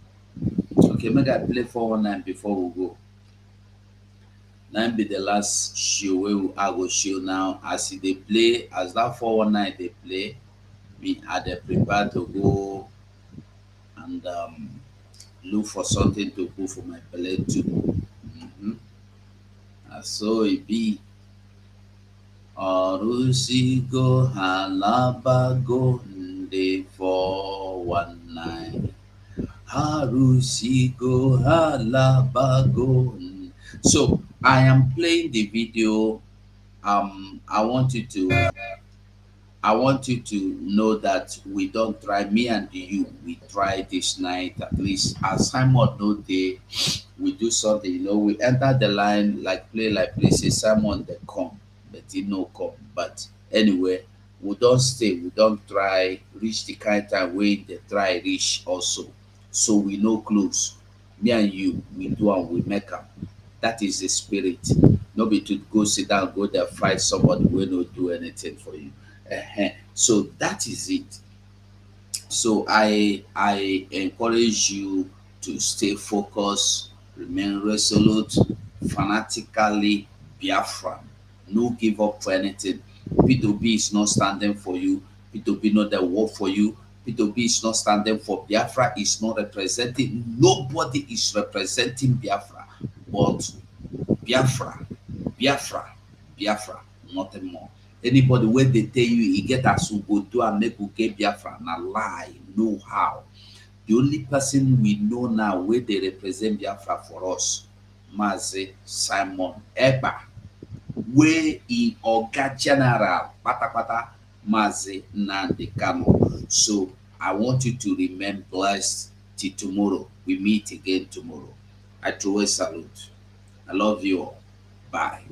S1: Okay, make I play 419 before we go. Now be the last show where I go show now. As they play, as that 419 they play, me I dey prepare to go and look for something to put for my belly too. So it be Orusigo Halabago Nde 419. Harusigo halabago. So I am playing the video. I want you to know that we don't try, me and you, we try this night at least. As Simon no day, we do something, we enter the line like play, say Simon they come, but he no come. But anyway, we don't stay, we don't try, reach the kind time where they try reach also. So we no close. Me and you, we do and we make up. That is the spirit. No be to go sit down, go there, fight somebody will not do anything for you. So that is it. So I encourage you to stay focused, remain resolute, fanatically Biafran. No give up for anything. P2B is not standing for you. P2B not the war for you. P2B is not standing for Biafra. Is not representing. Nobody is representing Biafra, but Biafra, Biafra, Biafra, nothing more. Anybody where they tell you he get as go do and make get Biafra, na lie, no how. The only person we know now where they represent Biafra for us, Mazi Simon Eba, where in Oga General, pata Mazi Nandi Kano. So I want you to remain blessed till tomorrow. We meet again tomorrow. I throw a salute. I love you all. Bye.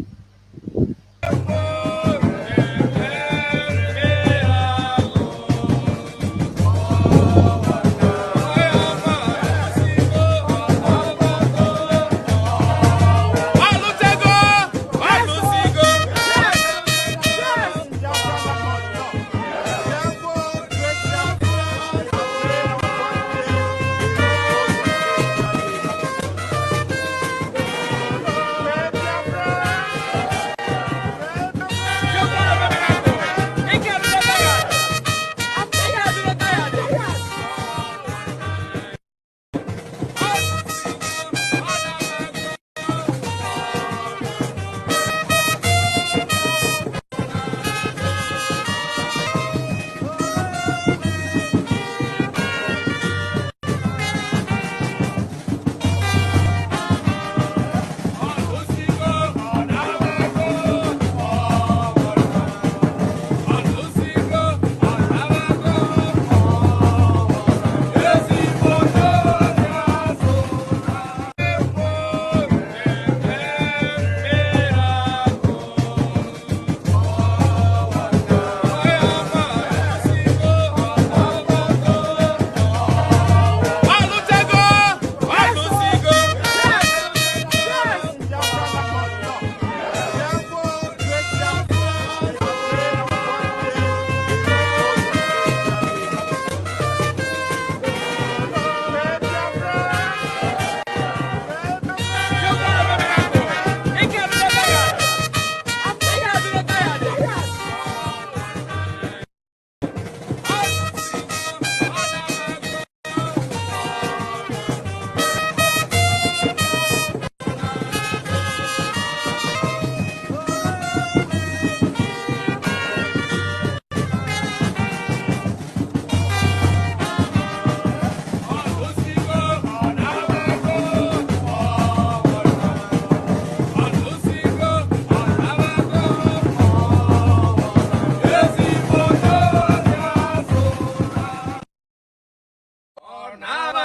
S9: Nada.